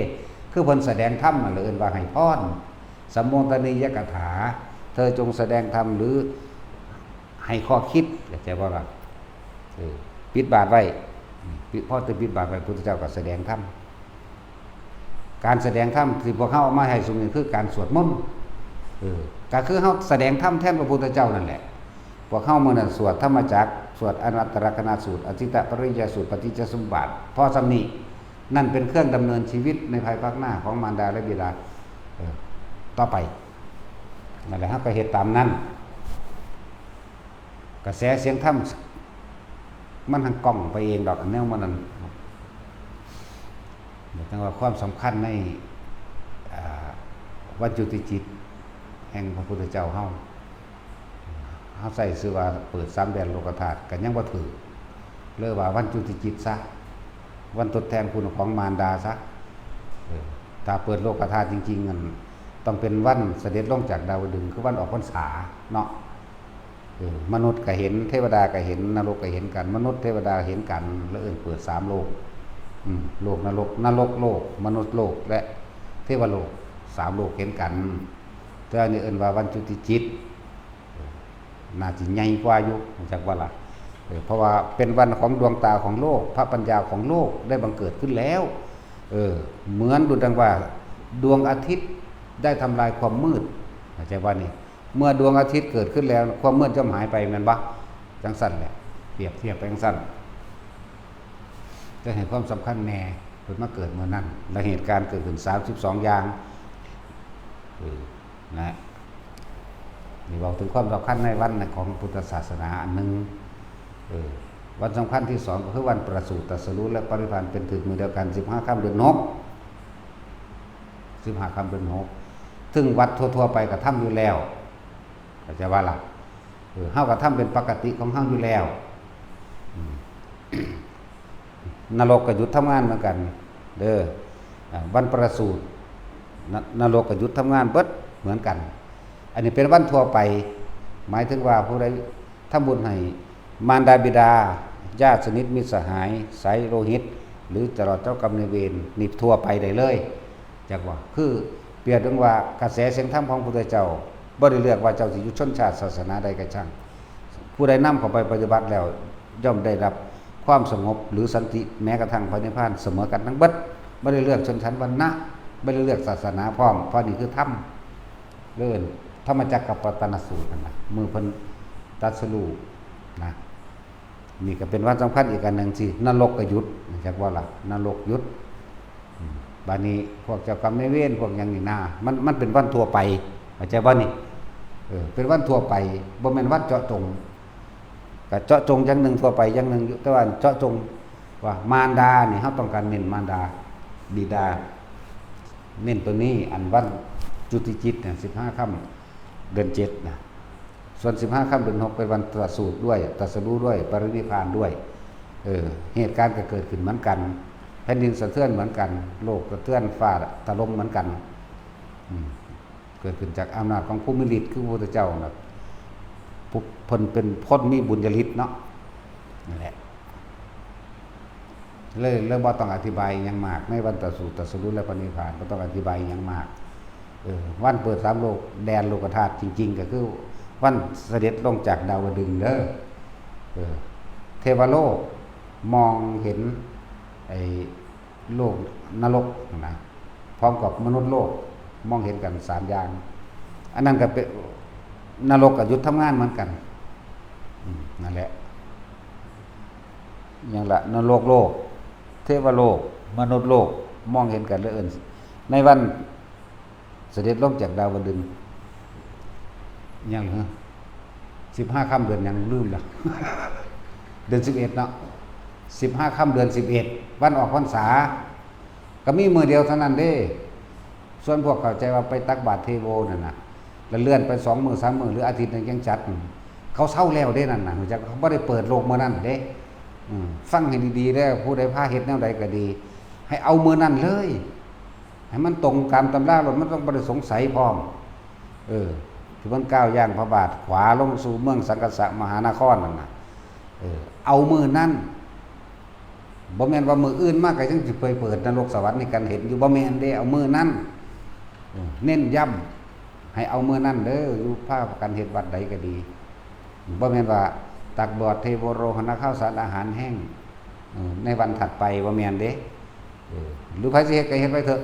คือเพิ่นแสดงธรรมนั่นเลยเอิ้นว่าให้พรสัมโมทนียกถาเธอจงแสดงธรรมหรือให้ข้อคิดเข้าใจบ่ล่ะปิดบาตรไว้พอจะปิดบาตรไว้พุทธเจ้าก็แสดงธรรมการแสดงธรรมที่พวกเฮาเอามาให้สุนี่คือการสวดมนต์ก็คือเฮาแสดงธรรมแทนพระพุทธเจ้านั่นแหละพวกเฮามื้อนั้นสวดธรรมจักรสวดอนัตตลกนัสูตรอธิตปริยสูตรปฏิจจสมุปบาทพอสำนี้นั่นเป็นเครื่องดำเนินชีวิตในภายภาคหน้าของมารดาและบิดาต่อไปนั่นแหละเฮาก็เฮ็ดตามนั้นกระแสเสียงธรรมมันทางกล้องไปเองดอกอันแนวมันนั่นแต่ว่าความสำคัญในวันจุติจิตแห่งพระพุทธเจ้าเฮาใส่ชื่อว่าเปิด3 แดนโลกธาตุกันยังบ่ถือเรียกว่าวันจุติจิตซะ วันทดแทนคุณของมารดาซะถ้าเปิดโลกธาตุจริงๆมันต้องเป็นวันเสด็จลงจากดาวดึงส์คือวันออกพรรษาเนาะมนุษย์ก็เห็นเทวดาก็เห็นนรกก็เห็นกันมนุษย์เทวดาเห็นกันแล้วเปิด3โลกโลกนรกโลกมนุษย์โลกและเทวโลก3โลกเห็นกันแต่อันนี้ว่าวันจุติจิตน่าจะใหญ่กว่าอยู่จากว่าล่ะเพราะว่าเป็นวันของดวงตาของโลกพระปัญญาของโลกได้บังเกิดขึ้นแล้วเหมือนดูดังว่าดวงอาทิตย์ได้ทำลายความมืดเข้าใจว่านี่เมื่อดวงอาทิตย์เกิดขึ้นแล้วความมืดจะหายไปแม่นบ่จังซั่นแหละเปรียบเทียบไปจังซั่นจะเห็นความสำคัญแน่เพิ่นมาเกิดเมื่อนั้นและเหตุการณ์เกิดขึ้น32อย่างนะนี่บอกถึงความสำคัญในวันของพุทธศาสนาอันนึงวันสำคัญที่2ก็คือวันประสูติตรัสรู้และปรินิพพานเป็นถึงมือเดียวกัน15ค่ำเดือน6 15ค่ำเดือน6ซึ่งวัดทั่วๆไปก็ทำอยู่แล้วเข้าใจว่าล่ะเฮาก็ทำเป็นปกติของเฮาอยู่แล้วนรกก็หยุดทำงานเหมือนกันเด้อวันประสูตินรกก็หยุดทำงานเบิดเหมือนกันอันนี้เป็นวันทั่วไปหมายถึงว่าผู้ใดทำบุญให้มารดาบิดาญาติสนิทมิตรสหายสายโลหิตหรือตลอดเจ้ากรรมนายเวรนี่ทั่วไปได้เลยจักว่าคือเปรียบถึงว่ากระแสเสียงธรรมของพระพุทธเจ้าบ่ได้เลือกว่าเจ้าสิอยู่ชนชาติศาสนาใดก็ช่างผู้ใดนำเข้าไปปฏิบัติแล้วย่อมได้รับความสงบหรือสันติแม้กระทั่งพระนิพพานเสมอกันทั้งเบิดบ่ได้เลือกชนชั้นวรรณะบ่ได้เลือกศาสนาพร้อมเพราะนี่คือธรรมเลิ่นธรรมจักรกับปตนสูตรนั่นน่ะมือเพิ่นตรัสรู้นะนี่ก็เป็นวันสำคัญอีกอันหนึ่งสินรกก็หยุดจากว่าล่ะนรกหยุดบัดนี้พวกเจ้ากรรมนายเวรพวกอย่างนี้นะมันเป็นวันทั่วไปเข้าใจบ่นี่เป็นวันทั่วไปบ่แม่นวันเจาะจงก็เจาะจงอย่างหนึ่งทั่วไปอย่างหนึ่งแต่ว่าเจาะจงว่ามารดานี่เฮาต้องการเน้นมารดาบิดาเน้นตัวนี้อันวันจุติจิตเนี่ย15ค่ำเดือน7นะส่วน15ค่ำเดือน6เป็นวันตรัสรู้ด้วยตรัสรู้ด้วยปรินิพพานด้วยเหตุการณ์ก็เกิดขึ้นเหมือนกันแผ่นดินสะเทือนเหมือนกันโลกสะเทือนฟ้าถล่มเหมือนกันเกิดขึ้นจากอำนาจของผู้มีฤทธิ์คือพระพุทธเจ้าน่ะผู้เพิ่นเป็นพ้นมีบุญญาฤทธิ์เนาะนั่นแหละเลยบ่ต้องอธิบายหยังมากในวันตรัสรู้และปรินิพพานบ่ต้องอธิบายหยังมากวันเปิด3โลกแดนโลกธาตุจริงๆก็คือวันเสด็จลงจากดาวดึงส์เด้อเทวโลกมองเห็นไอ้โลกนรกนะพร้อมกับมนุษย์โลกมองเห็นกัน3อย่างอันนั้นก็เป็นนรกกับหยุดทำงานเหมือนกันนั่นแหละอย่างละนรกโลกเทวโลกมนุษย์โลกมองเห็นกันเหลือเอิ้นในวันเสด็จลงจากดาวดึงส์ยังเหรอ15ค่ำเดือนยังลืมแล้ว เดือน11เนาะ15ค่ำเดือน11วันออกพรรษาก็มีมือเดียวเท่านั้นเด้ส่วนพวกเข้าใจว่าไปตักบาตรเทโวนั่นน่ะแล้วเลื่อนไป2มื้อ3มื้อหรืออาทิตย์นึงยังจัดเขาเศร้าแล้วเด้นั่นน่ะรู้จักเขาบ่ได้เปิดโลกมื้อนั้นเด้ฟังให้ดีๆเด้อผู้ใดพาเฮ็ดแนวใดก็ดีให้เอามื้อนั้นเลยให้มันตรงตามตำราแล้วมันต้องบ่ได้สงสัยพร้อมที่มันก้าวย่างพระบาทขวาลงสู่เมืองสังกสะมหานครนั่นน่ะเอามือนั้นบ่แม่นว่ามืออื่นมากก็จังสิเปิดนรกสวรรค์นี่กันเห็นอยู่บ่แม่นเด้เอามือนั้นเน้นย้ำให้เอามือนั้นเด้ออยู่ภาพกันเฮ็ดวัดใดก็ดีบ่แม่นว่าตักบาตรเทโวโรหณข้าวสารอาหารแห้งในวันถัดไปบ่แม่นเด้หรือไผสิเฮ็ดก็เฮ็ดไว้เถอะ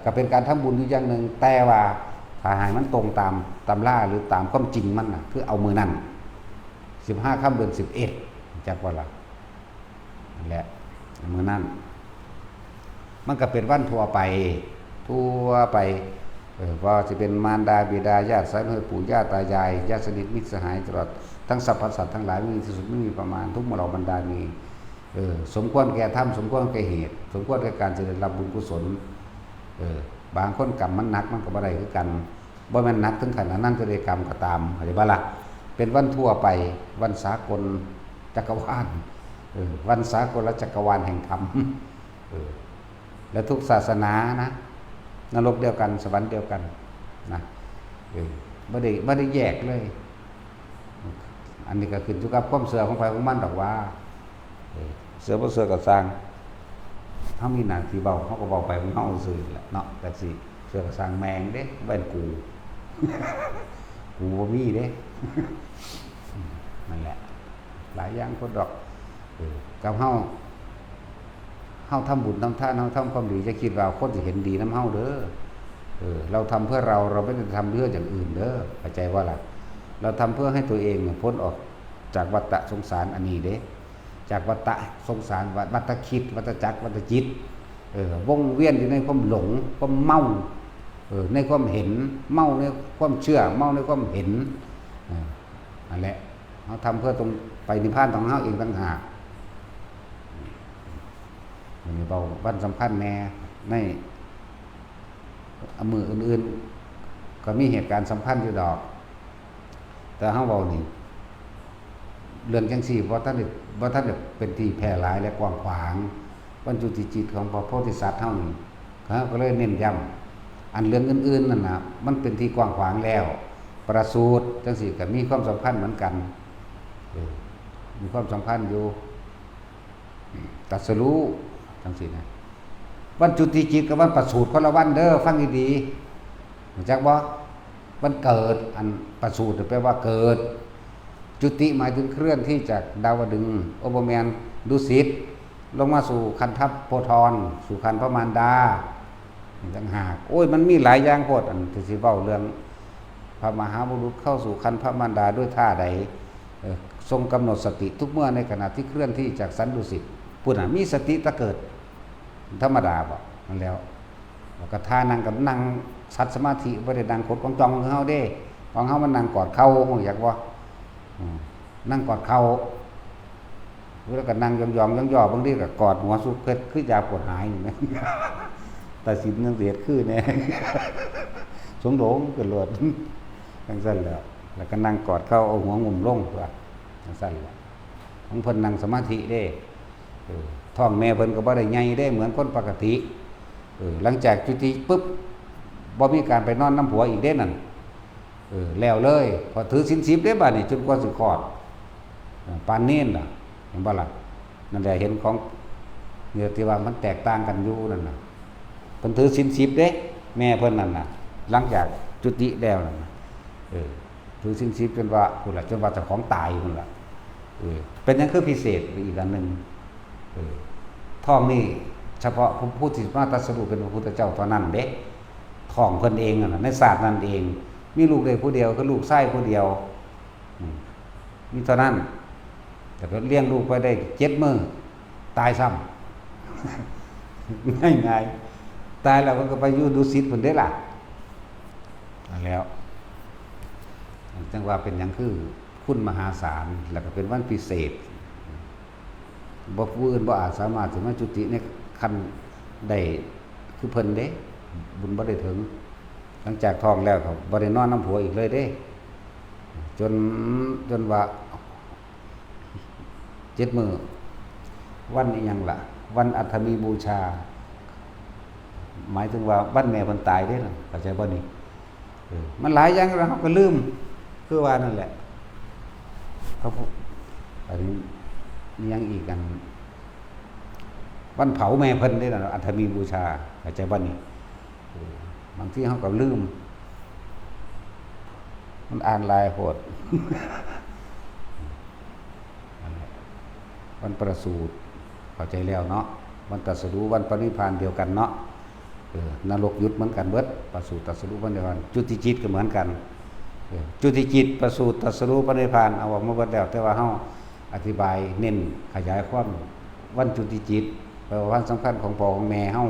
ก็เป็นการทำบุญอยู่อย่างหนึงแต่ว่าถ้าให้มันตรงตามตำราหรือตามความจริงมันน่ะคือเอามือนั้น15ค่ำเดือน11จักว่าล่ะนั่นแหละมือนั้นมันก็เป็นวันทั่วไปว่าจะเป็นมารดาบิดาญาติสายเลือดปู่ย่าตายายญาติสนิทมิตรสหายตลอดทั้งสรรพสัตว์ทั้งหลายไม่มีที่สุดไม่มีประมาณทุกหมู่เหล่าบรรดามีสมควรแก่ธรรมสมควรแก่เหตุสมควรแก่การจะได้รับบุญกุศลบางคนกรรมมันหนักมันก็บ่ได้คือกันบ่แม่นหนักถึงขนาดนั้นจะได้กรรมก็ตามเข้าใจบ่ล่ะเป็นวันทั่วไปวันสากลจักรวาล วันสากลจักรวาลแห่งธรรมและทุกศาสนานะนรกเดียวกันสวรรค์เดียวกันนะไม่ได้แยกเลยอันนี้ก็ขึ้นอยู่กับความเชื่อของใครของมันดอกว่าเชื่อบ่เชื่อก็สร้างเฮามีหน้าที่เว้าเฮาก็เว้าไปของเฮาซื่อแหละเนาะแต่สิเชื่อก็สร้างแมงเด้แม่นกูบ่มีเด้นั่นแหละหลายอย่างคนดอกกับเฮาทำบุญทำทานเฮาทำความดีจะคิดว่าคนสิเห็นดีนำเฮาเด้อเราทำเพื่อเราไม่ได้ทำเพื่ออย่างอื่นเด้อเข้าใจว่าล่ะเราทำเพื่อให้ตัวเองพ้นออกจากวัฏสงสารอันนี้เด้จากวัฏสงสารวัฏคิดวัฏจักรวัฏจิตวงเวียนอยู่ในความหลงความเมาในความเห็นเมาในความเชื่อเมาในความเห็นนั่นแหละเราทำเพื่อตรงไปนิพพานของเราเองต่างหากมีเบาวันสำคัญแน่ในมืออื่นๆก็มีเหตุการณ์สำคัญอยู่ดอกแต่เฮาเว้านี่เรื่องจังซี่บ่ทันได้เป็นที่แพร่หลายและกว้างขวางบรรจุจิตของพระโพธิสัตว์เฮานี่ก็เลยเน้นย้ำอันเรื่องอื่นๆนั่นน่ะมันเป็นที่กว้างขวางแล้วประสูติจังซี่ก็มีความสำคัญเหมือนกันมีความสำคัญอยู่ตรัสรู้จังซี่นะวันจุติจิตกับวันประสูติคนละวันเด้อฟังดีๆรู้จักบ่วันเกิดอันประสูติแปลว่าเกิดจุติหมายถึงเคลื่อนที่จากดาวดึงส์โอปแมนดุสิตลงมาสู่คันธโพธรสู่คันพระมารดาต่างหากโอ้ยมันมีหลายอย่างโพดอันที่สิเว้าเรื่องพระมหาบุรุษเข้าสู่คันพระมารดาด้วยท่าใดทรงกำหนดสติทุกเมื่อในขณะที่เคลื่อนที่จากสันดุสิตพูดน่ะมีสติตะเกิดธรรมดาบ่นั่นแล้วก็ท่านั่งกับนั่งสัตสมาธิบ่ได้นั่งกดของจองของเฮาเด้ของเฮามันนั่งกอดเข่าฮู้จักบ่นั่งกอดเข่าแล้วก็นั่งยองๆย่อๆบางทีก็กอดหัวสุดคือยาปวดหายนี่แม่แต่สิจังเสียดคือแน่สงโดงเกิดโลดจังซั่นแล้วก็นั่งกอดเข่าเอาหัวงุ่มลงตัวจังซั่นแหละของเพิ่นนั่งสมาธิเด้ท้องแม่เพิ่นก็บ่ได้ใหญ่ได้เหมือนคนปกติหลังจากจุติปุ๊บบ่มีการไปนอนน้ำผัวอีกเด้นั่นแล้วเลยพอถือศีล10เด้บัดนี้จนกว่าสิคลอดปานเน้นน่ะเห็นบ่ล่ะนั่นแหละเห็นของเนี่ยที่ว่ามันแตกต่างกันอยู่นั่นน่ะเพิ่นถือศีล10เด้แม่เพิ่นนั่นน่ะหลังจากจุติแล้วนั่นน่ะถือศีล10จนว่าพุ่นล่ะจนว่าเจ้าของตายพุ่นล่ะเป็นหยังคือพิเศษอีกอันนึงท้องนี่เฉพาะผู้ที่มาตรัสรู้เป็นพระพุทธเจ้าเท่านั้นเด้ท้องเพิ่นเองน่ะในศาสตร์นั้นเองมีลูกได้ผู้เดียวคือลูกชายผู้เดียวมีเท่านั้นแต่ก็เลี้ยงลูกไปได้7 มื้อตายซ้ำ ง่ายๆตายแล้วมันก็ไปอยู่ดุสิตพุ่นเด้ล่ะนั่นแล้วจังว่าเป็นหยังคือคุณมหาศาลแล้วก็เป็นวันพิเศษบ่ผู้อื่นบ่อาจสามารถสิมาจุติในคันได้คือเพิ่นเด้บุญบ่ได้ถึงหลังจากท้องแล้วก็บ่ได้นอนน้ำผัวอีกเลยเด้จนว่า7 มื้อวันอีหยังล่ะวันอัฐมีบูชาหมายถึงว่าวันแม่เพิ่นตายเด้น่ะเข้าใจบ่นี่มันหลายอย่างแล้วเฮาก็ลืมคือว่านั่นแหละเขาอันนี้มียังอีกกันวันเผาแม่เพิ่นได้ล่ะอัฐมีบูชาเข้าใจบ่นี่บางทีเฮาก็ลืมมันอ่านลายโหด วันประสูติเข้าใจแล้วเนาะวันตรัสรู้วันปรินิพพานเดียวกันเนาะนรกยุทธเหมือนกันเบิดประสูติตรัสรู้วันเดียวกันจุติจิตก็เหมือนกันจุติจิตประสูติตรัสรู้ปรินิพพานเอาออกมาเบิดแล้วแต่ว่าเฮาอธิบายเน้นขยายความวันจุติจิตแปลว่าวันสำคัญของพ่อของแม่เฮา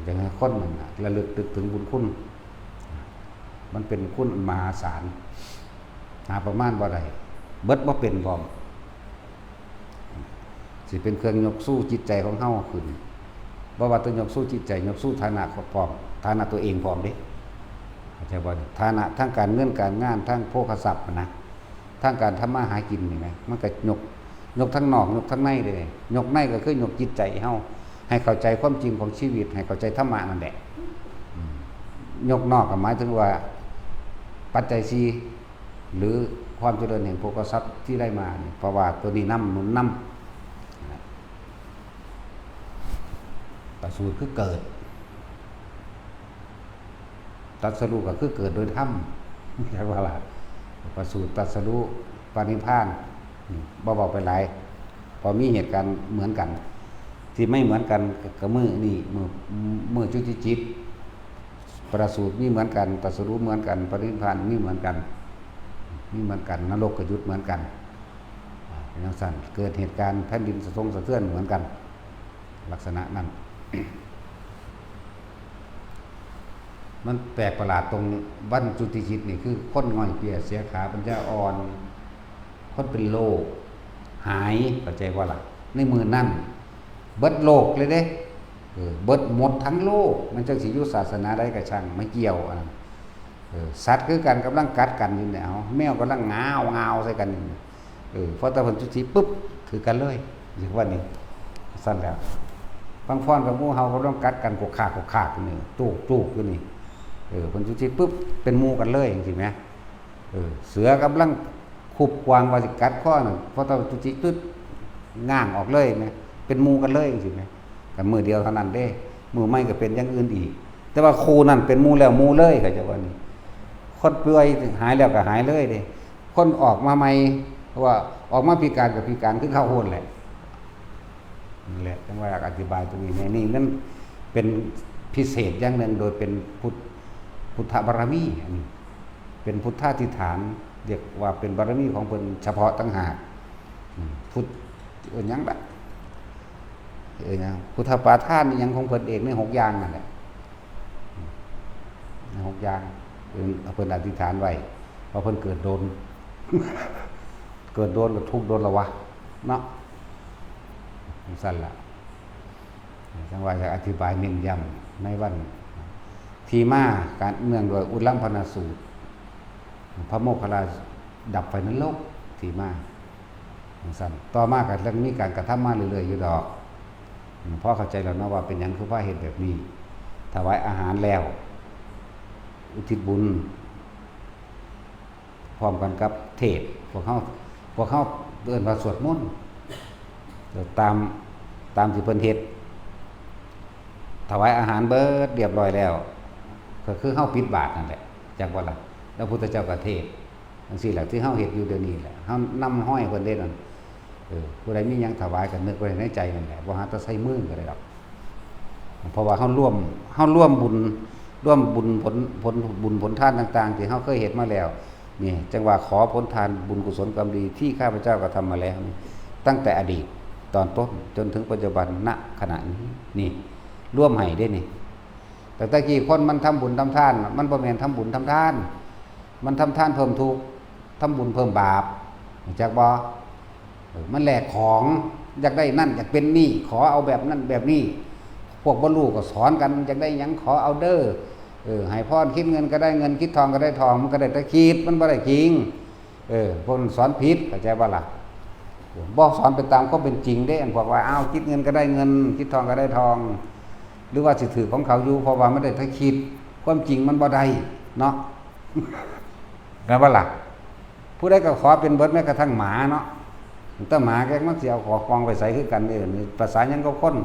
อย่างนั้นคนมันระลึกนึกถึงบุญคุณมันเป็นคุณมหาศาลหาประมาณบ่ได้เบิดบ่เป็นพร้อมสิเป็นเครื่องยกสู้จิตใจของเฮาขึ้นบ่ว่าต้องยกสู้จิตใจยกสู้ฐานะของพร้อมฐานะตัวเองพร้อมเด้เข้าใจบ่ฐานะทั้งการเงินการงานทั้งโภคทรัพย์นะทั้งการทำมาหากินนี่แหมมันก็ ยกทั้งนอกยกทั้งในเลยยกในก็คือยกจิตใจเฮาให้เข้าใจความจริงของชีวิตให้เข้าใจธรรมะนั่นแหละยกนอกก็หมายถึงว่าปัจจัยสี่หรือความเจริญแห่งโภคทรัพย์ที่ได้มาเนี่ยเพราะว่าตัวนี้นำหนุนนำประสูติคือเกิดตรัสรู้ก็คือเกิดโดยธรรมเรียกว่าอะไรประสูติตรัสรู้ปณิพพานบอกไปหลายพอมีเหตุการณ์เหมือนกันที่ไม่เหมือนกันกับมือนี่มือจุติจิตประสูตินี่เหมือนกันตรัสรู้เหมือนกันปณิพพานนี่เหมือนกันนี่เหมือนกันนรกกับยุทธเหมือนกันเป็นอย่างสั้นเกิดเหตุการณ์แผ่นดินสะเทือนเหมือนกันลักษณะนั้น มันแปลกประหลาดตรงบั้นจุติจิตนี่คือคนง่อยเปียเสียขาปัญญาอ่อนคนเป็นโรคหายเข้าใจว่าล่ะในมือนั่นเบิดโลกเลยเด้เบิดหมดทั้งโลกมันจังสิอยู่ศาสนาใดก็ช่างไม่เกี่ยวอันสัตว์คือกันกำลังกัดกันอยู่เนี่ยแมวกำลังงาวใส่กันพอตะวันจุติปุ๊บคือกันเลยอย่างว่านี่สั้นแล้วฟังฟ้อนกับงูเห่ากำลังกัดกันกกขากนี่ตูกอยู่นี่พอจุติปุ๊บเป็นหมู่กันเลยจริงๆไหมเสือกำลังคุบกวางว่าสิกัดข้อนึงพอตะวันจุติปุ๊บง่างออกเลยไหมเป็นหมู่กันเลยจริงๆไหมกันมือเดียวเท่านั้นเด้มือไม่ก็เป็นอย่างอื่นอีกแต่ว่าครูนั่นเป็นหมู่แล้วหมู่เลยก็จะว่านี่คนเปื่อยหายแล้วก็หายเลยเด้คนออกมาใหม่เพราะว่าออกมาพิการกับพิการคือเข้าโหนแหละนั่นแหละจังว่าอธิบายตรงนี้ในนี่นั่นเป็นพิเศษอย่างหนึ่งโดยเป็นพุทธบารมีอันนี้เป็นพุทธาธิษฐานเรียกว่าเป็นบารมีของเพิ่นเฉพาะตั้งหากพุทธยังละนะพุทธปาทานยังของเพิ่นเองใน6อย่างนั่นแหละใน6อย่างเพิ่นอธิษฐานไว้เพราะเพิ่นเกิดโดน เกิดโดนกับทุกโดนละวะเนาะสั้นละจังว่าจะอธิบายเน้นย้ำในวันทีมาการเนื่องโดยอุลัมพนาสูตรพระโมคคัลลาดับไฟนรกทีมาสั้นต่อมาก็เรื่องมีการกระทำมาเรื่อยๆอยู่ดอกเพราะเข้าใจแล้วนะว่าเป็นอย่างคือว่าเหตุแบบนี้ถวายอาหารแล้วอุทิศบุญพร้อมกันกับเทศพวกเขาเดินมาสวดมนต์ตามที่เพิ่นเฮ็ดถวายอาหารเบิดเรียบร้อยแล้วก็คือเฮาปิดบาตรนั่นแหละจักว่าล่ะแล้วพุทธเจ้าก็เทศจังซี่แหละที่เฮาเฮ็ดอยู่เดี๋ยวนี้แหละเฮานำห้อยเพิ่นเด้นั่นผู้ใดมีหยังถวายก็นึกไว้ในใจนั่นแหละบ่หาแต่ใส่มือก็ได้ดอกเพราะว่าเฮาร่วมบุญผลทานต่างๆที่เฮาเคยเฮ็ดมาแล้วนี่จังว่าขอผลทานบุญกุศลกรรมดีที่ข้าพเจ้าก็ทำมาแล้วตั้งแต่อดีตตอนต้นจนถึงปัจจุบันณขณะนี้นี่ร่วมให้ได้นี่แต่ตะกี้คนมันทำบุญทำทานมันบ่แม่นทำบุญทำทานมันทำทานเพิ่มทุกข์ทำบุญเพิ่มบาปจักบ่มันแลกของอยากได้นั่นอยากเป็นนี่ขอเอาแบบนั้นแบบนี้พวกบ่รู้ก็สอนกันอยากได้หยังขอเอาเด้อให้พรคิดเงินก็ได้เงินคิดทองก็ได้ทองมันก็ได้แต่คิดมันบ่ได้จริงพวกสอนผิดเข้าใจบ่ล่ะบ่สอนไปตามความเป็นจริงเด้อันพวกว่าอ้าวคิดเงินก็ได้เงินคิดทองก็ได้ทองหรือว่าสิถือของเขาอยู่เพราะว่าไม่ได้ถ้าคิดความจริงมันบ่ได้เนาะแล้วบ่ล่ะผู้ใดก็ขอเป็นเบิดแม้กระทั่งหมาเนาะแต่หมาแกมันสิเอาขอกองไปใส่คือกันนี่ภาษาหยังก็คน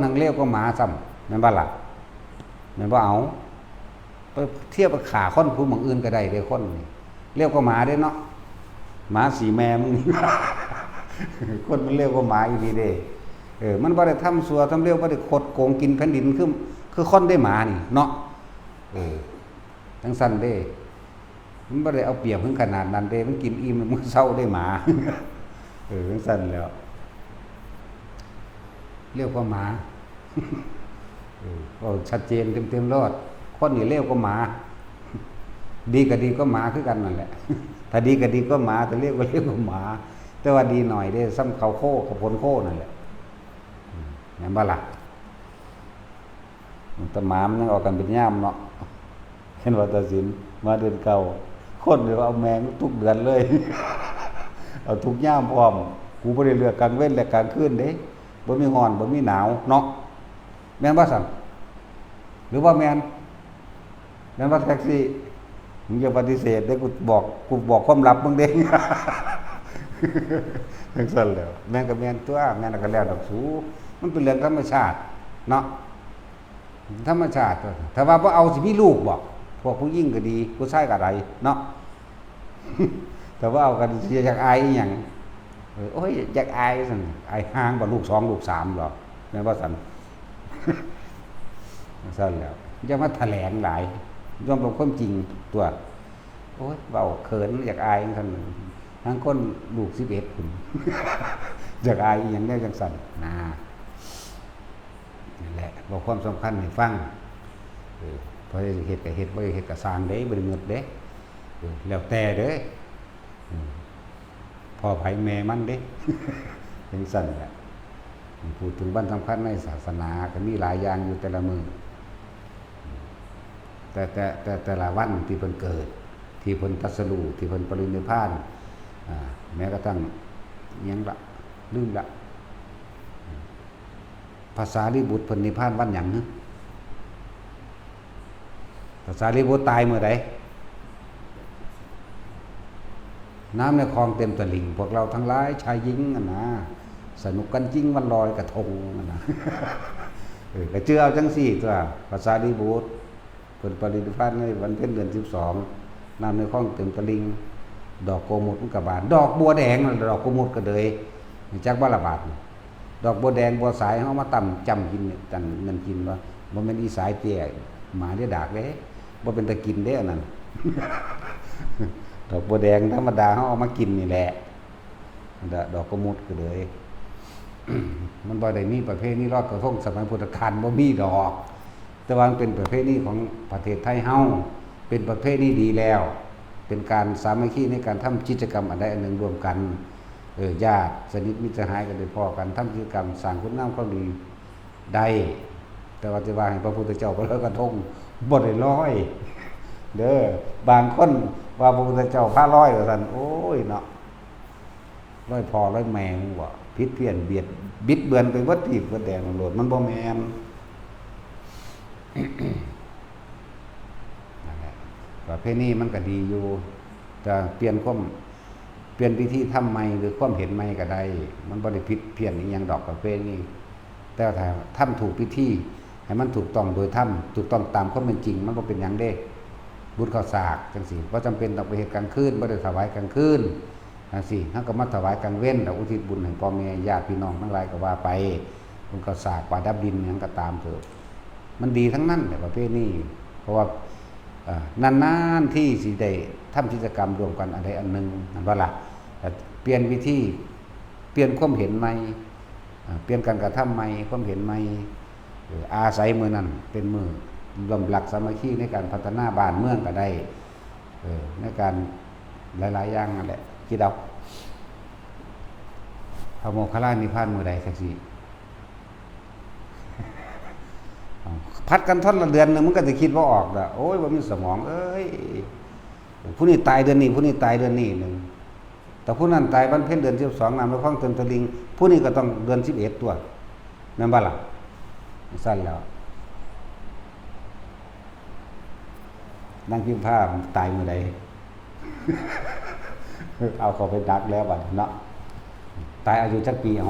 ทางเลวก็หมาซ้ำนั่นบ่ล่ะมันบ่เอาไปเทียบกับขาคนผู้หม่องอื่นก็ได้เด้คนนี่เลวก็หมาเด้เนาะหมาสีแม่มึง คนมันเลวก็หมาอีหลีเด้มันบ่ได้ทำชั่วทำเลวบ่ได้คดโกงกินแผ่นดินคือคนได้หมานี่เนาะทั้งสั้นเด้มันบ่ได้เอาเปรียบถึงขนาดนั้นเด้มันกินอิ่มมันเศร้าได้หมา ทั้งสั้นแล้วเรียกว่าหมาก็ชัดเจนเต็มๆรอดคนนี่เรียกว่าหมาดีก็ดีก็หมาคือกันนั่นแหละถ้าดีก็ดีก็หมาแต่เรียกว่าหมาแต่ว่าดีหน่อยเด้ซ้ำเขาโคกับผลโคนั่นแหละนั่นบ่ล่ะแต่หมามันยังออกกันเป็นย่ามเนาะเห็นว่าตัดสินมาเดือนเก่าคนเดี๋ยวเอาแมงทุกเดือนเลยเอาทุกย่ามพร้อม กูบ่ได้เลือกกลางเว้นและกลางคืนเด้บ่มีร้อนบ่มีหนาวเนาะแม่นบ่ซั่นหรือว่าแม่นว่าแท็กซี่มึงอย่าปฏิเสธเด้กูบอกความลับมึงเด้ จังซั่นแหล้วแม่นก็แม่นตัวแม่นก็แล้วดอกสูมันเป็นเรื่องธรรมชาติเนาะธรรมชาติถ้าว่าบ่เอาสิมีลูกบ่พวกผู้หญิงก็ดีผู้ชายก็ได้เนาะ แต่ว่าเอากันสิอยากอายอีหยังโอ้ยอยากอายซั่นอายห่างบ่ลูก2ลูก3หรอกแม่นบ่ซั่น ซั่นแล้วอย่ามาแถลงหลายยอมรับความจริงตัวโอ้ยเว้าเขินอยากอายซั่นทั้งคนลูก11พุ่น อยากอายอีหยังแน่จังซั่นนะนั่นแหละบอกความสำคัญให้ฟังพอเฮ็ดก็เฮ็ดบ่เฮ็ดก็สร้างเด้บ่ได้เงิดเด้แล้วแต่เด้พ่อไผแม่มันเด้ จังซั่นแหละพูดถึงวันสำคัญในศาสนาก็มีหลายอย่างอยู่แต่ละมื้อแต่ละวันที่เพิ่นเกิดที่เพิ่นตรัสรู้ที่เพิ่นปรินิพพานแม้กระทั่งหยังละลืมละภาษาลิบุตรเพิ่นนิพพานวันหยังภาษาลิบุตรตายเมื่อใดน้ำในคลองเต็มตลิ่งพวกเราทั้งหลายชายหญิงนะสนุกกันจริงวันลอยกระทงนะ ก็เชื่อเอาจังซี่ตัวภาษาลิบุตรเพิ่นปรินิพพานในวันเพ็ญเดือน12น้ำในคลองเต็มตลิ่งดอกโกมุตมันก็บานดอกบัวแดงนั่นดอกโกมุตก็เลยจักบ่ละบาทดอกบัวแดงบัวสายเฮามาตำจำกินจันนั่นกินว่าบ่แม่นอีสายเตี้ยหมาได้ดากเด้บ่เป็นตะกินเด้อันนั้น ดอกบัวแดงธรรมดาเฮาเอามากินนี่แหละดอกโกมุตก็เลย มันบ่ได้มีประเภทนี้ลอยกระทงสมัยพุทธกาลบ่มีดอกแต่ว่ามันเป็นประเภทนี้ของประเทศไทยเฮาเป็นประเภทนี้ดีแล้วเป็นการสามัคคีในการทำกิจกรรมอันใดอันหนึ่งรวมกันญาติสนิทมิตรสหายกันได้พอกันทำกิจกรรมสร้างคุณงามความดีได้แต่ว่าจะว่าให้พระพุทธเจ้าก็ลอยกระทงบ่ได้ลอยเด้อบางคนว่าพระพุทธเจ้าพาลอยว่าซั่นโอ้ยเนาะลอยพอลอยแมงบ่ผิดเพี้ยนบิดเบือนไปวัดผิดวัดแดงโลดมันบ่แม่น นั่นแหละประเภทนี้มันก็ดีอยู่จะเปลี่ยนวิธีทำใหม่หรือความเห็นใหม่ก็ได้มันบ่ได้ผิดเพี้ยนอีหยังดอกประเภทนี้แต่ถ้าทำถูกวิธีให้มันถูกต้องโดยถูกต้องตามความเป็นจริงมันบ่เป็นหยังเด้บุญข้าวสากจังซี่บ่จำเป็นต้องไปเฮ็ดกลางคืนบ่ได้ถวายกลางคืนจังซี่เฮาก็มาถวายกลางเว้นแล้วอุทิศบุญให้พ่อแม่ญาติพี่น้องทั้งหลายก็ว่าไปบุญข้าวสากปลาดับดินหยังก็ตามเถอะมันดีทั้งนั้นแต่ประเภทนี้เพราะว่านานๆที่สิได้ทำกิจกรรมรวมกันอันใดอันหนึ่งนั่นว่าล่ะเปลี่ยนวิธีเปลี่ยนความเห็นใหม่เปลี่ยนการกระทำใหม่ความเห็นใหม่อาศัยมือนั้นเป็นมือรวมหลักสามัคคีในการพัฒนาบ้านเมืองก็ได้ในการหลายๆอย่างนั่นแหละคิดเอาพระโมคคัลลานิพพานมื้อใดจักสิพัดกันท่อนละเดือนนึงมันก็จะคิดว่าออกละโอ้ยว่ามีสมองเอ้ยผู้นี้ตายเดือนนี้ผู้นี้ตายเดือนนี้นึงแต่ผู้นั้นตายวันเพ็ญเดือน12น้ำในคลองเต็มตลิ่งผู้นี้ก็ต้องเดือน11ตัวนั่นบ่ล่ะสั้นแล้วนั่งพิมพ์ผ้าตายมื้อใด เอาเขาไปดักแล้วบัดเนาะตายอายุจักปีเอา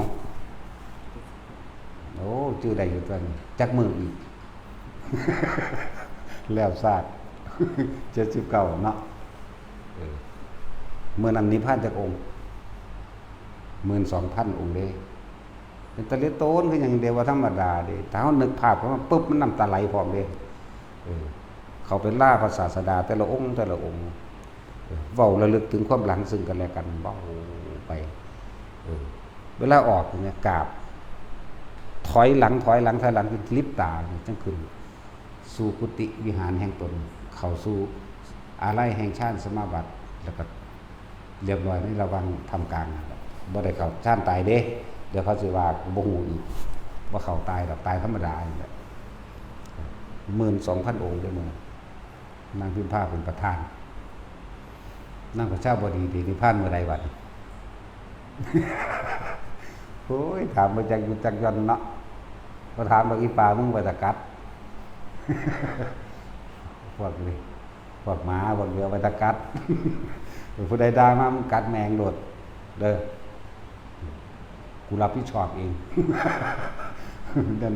โอ้ชื่อใดอยู่ตัวนี้จักมืออีก แล้วซาด 79เนาะเมื่อนั้นนิพพานจักองค์ 12,000 องค์เด้เป็นตะเลโตนคือหยังเดียวว่าธรรมดาเด้ถ้าเฮานึกภาพว่าปึ๊บมันน้ำตาไหลพร้อมเด้เขาเป็นล่าพระศาสดาแต่ละองค์เว้าระลึกถึงความหลังซึ่งกันและกันเว้าไปเวลาออกเนี่ยกราบถอยหลังคือลิบตาจังขึ้นสู่กุฏิวิหารแห่งตนเข้าสู่อาลัยแห่งชาติสมาบัติแล้วก็เรียบร้อยในระวังทำกลางบ่ได้เข้าชาติตายเด้เดี๋ยวเขาสิว่าบ่ฮู้อีกว่าเขาตายดอกตายธรรมดานี่แหละ 12,000 องค์เด้อมื้อนางพิมพาเป็นประธานนางพระเจ้าบดีนิพพานเมื่อใดบัด โอ้ยถามมาจากอยู่จากยนเนาะพอถามบอกอีปลามึงไปตะกัด พวกนี้พวกหมาพวกเรือไปตะกัด ผู้ใดด่ามามึงกัดแมงโดดเด้อกูรับผิดชอบเอง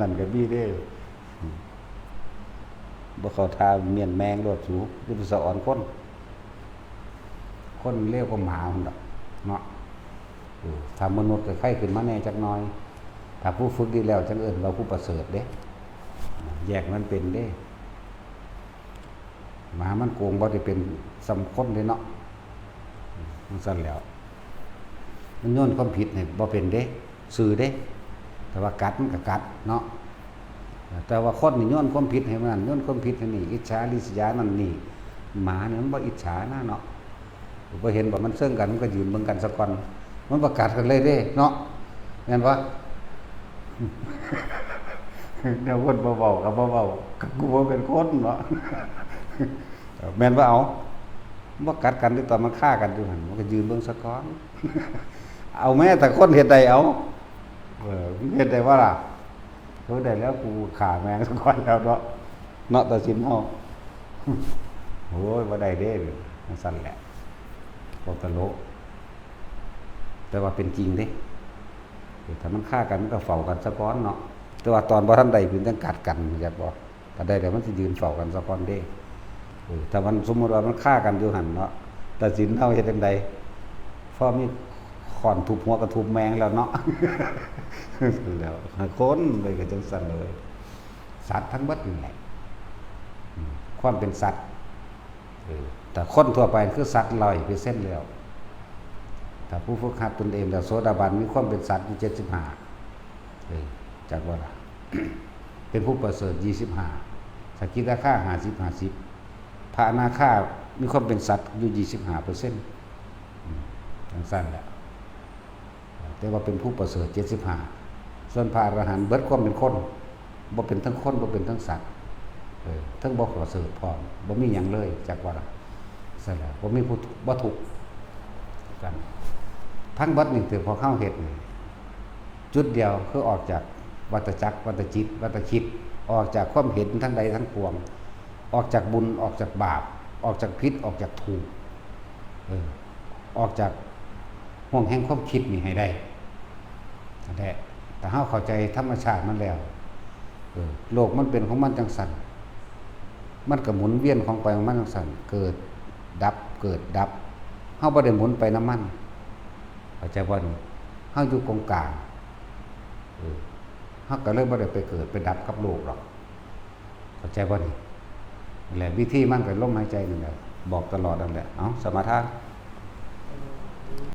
นั่นก็มีเด้บ่เข้าท่าเมียนแมงโดดสูอยู่ไปสอนคนเลวกว่าหมาพุ่นดอกเนาะถ้ามนุษย์ก็ไข้ขึ้นมาแน่จักหน่อยถ้าผู้ฝึกดีแล้วจังเอิ้นเราผู้ประเสริฐเด้แยกมันเป็นเด้หมามันโกงบ่ได้เป็นสำคนเด้เนาะมันสั่นแล้วมันโยนความผิดให้บ่เป็นเด้ซื่อเด้แต่ว่ากัดมันก็กัดเนาะแต่ว่าคนนี่โยนความผิดให้มันโยนความผิดให้นี่อิจฉาริษยานั่นนี่หมาเนี่ยมันบ่อิจฉานะเนาะบ่เห็นว่ามันเซิงกันมันก็ยืนเบิ่งกันซะก่อนมันประกาศกันเลยเด้เนาะแม่นบ่ เดี๋ยวคนเบาๆกับเบาๆกูบ่เป็นคนเนาะ แม่นว่าเอาบ่กัดกันด้วยตอนมันฆ่ากันอยู่หั่นมันก็ยืนเบิ่งซะก่อน เอาแม้แต่คนเฮ็ดได้เอาเฮ็ดได้ว่าล่ะเฮ็ดได้แล้วกูฆ่าแม่งซะก่อนแล้วเนาะเนาะตัดสินเอา โอ้ยบ่ได้เด้มันสั่นแหละบ่ตลกแต่ว่าเป็นจริงเด้ถ้ามันฆ่ากันมันก็เฝ้ากันซะก่อนเนาะแต่ว่าตอนบ่ทันได้เป็นจังกัดกันจักบ่ถ้าได้แล้วมันสิยืนเฝ้ากันซะก่อนเด้ถ้ามันสมมุติว่ามันฆ่ากันอยู่หั่นเนาะตัดสินเฮาเฮ็ดจังได๋พอมีขอนทุบหัวกระทุบแมงแล้วเนาะ แล้วคนเลยก็จังซั่นเลยสัตว์ทั้งหมดนี่แหละความเป็นสัตว์แต่คนทั่วไปคือสัตว์100%แล้วถ้าผู้ฝึกหัดตนเองแล้วโสดาบันมีความเป็นสัตว์อยู่75จากว่าล่ะ เป็นผู้ประเสริฐ25สกิทาคา50พระอนาคามีความเป็นสัตว์อยู่25%จังซั่นแหละแต่ว่าเป็นผู้ประเสริฐ75ส่วนพระอรหันต์เบิดความเป็นคนบ่เป็นทั้งคนบ่เป็นทั้งสัตว์ทั้งบ่ประเสริฐพร้อมบ่มีหยังเลยจากว่าล่ะซั่นแหละบ่มีผู้บ่ทุกข์กันทั้งเบิดนี่ถือพอเข้าเฮ็ดนี่จุดเดียวคือออกจากวัฏจักรวัฏจิตวัฏคิดออกจากความเห็นทั้งใดทั้งปวงออกจากบุญออกจากบาปออกจากผิดออกจากถูกออกจากห่วงแห่งความคิดนี่ให้ได้นั่นแหละแต่เฮาเข้าใจธรรมชาติมันแล้วโลกมันเป็นของมันจังซั่นมันก็หมุนเวียนของไปของมันจังซั่นเกิดดับเกิดดับเฮาบ่ได้หมุนไปน้ำมันเข้าใจบ่นี่เฮาอยู่กองกลางเฮาก็เลยบ่ได้ไปเกิดไปดับกับโลกหรอกเข้าใจบ่นี่นั่นแหละวิธีมันก็ลมหายใจนั่นแหละบอกตลอดนั่นแหละเอ้าสมาทาน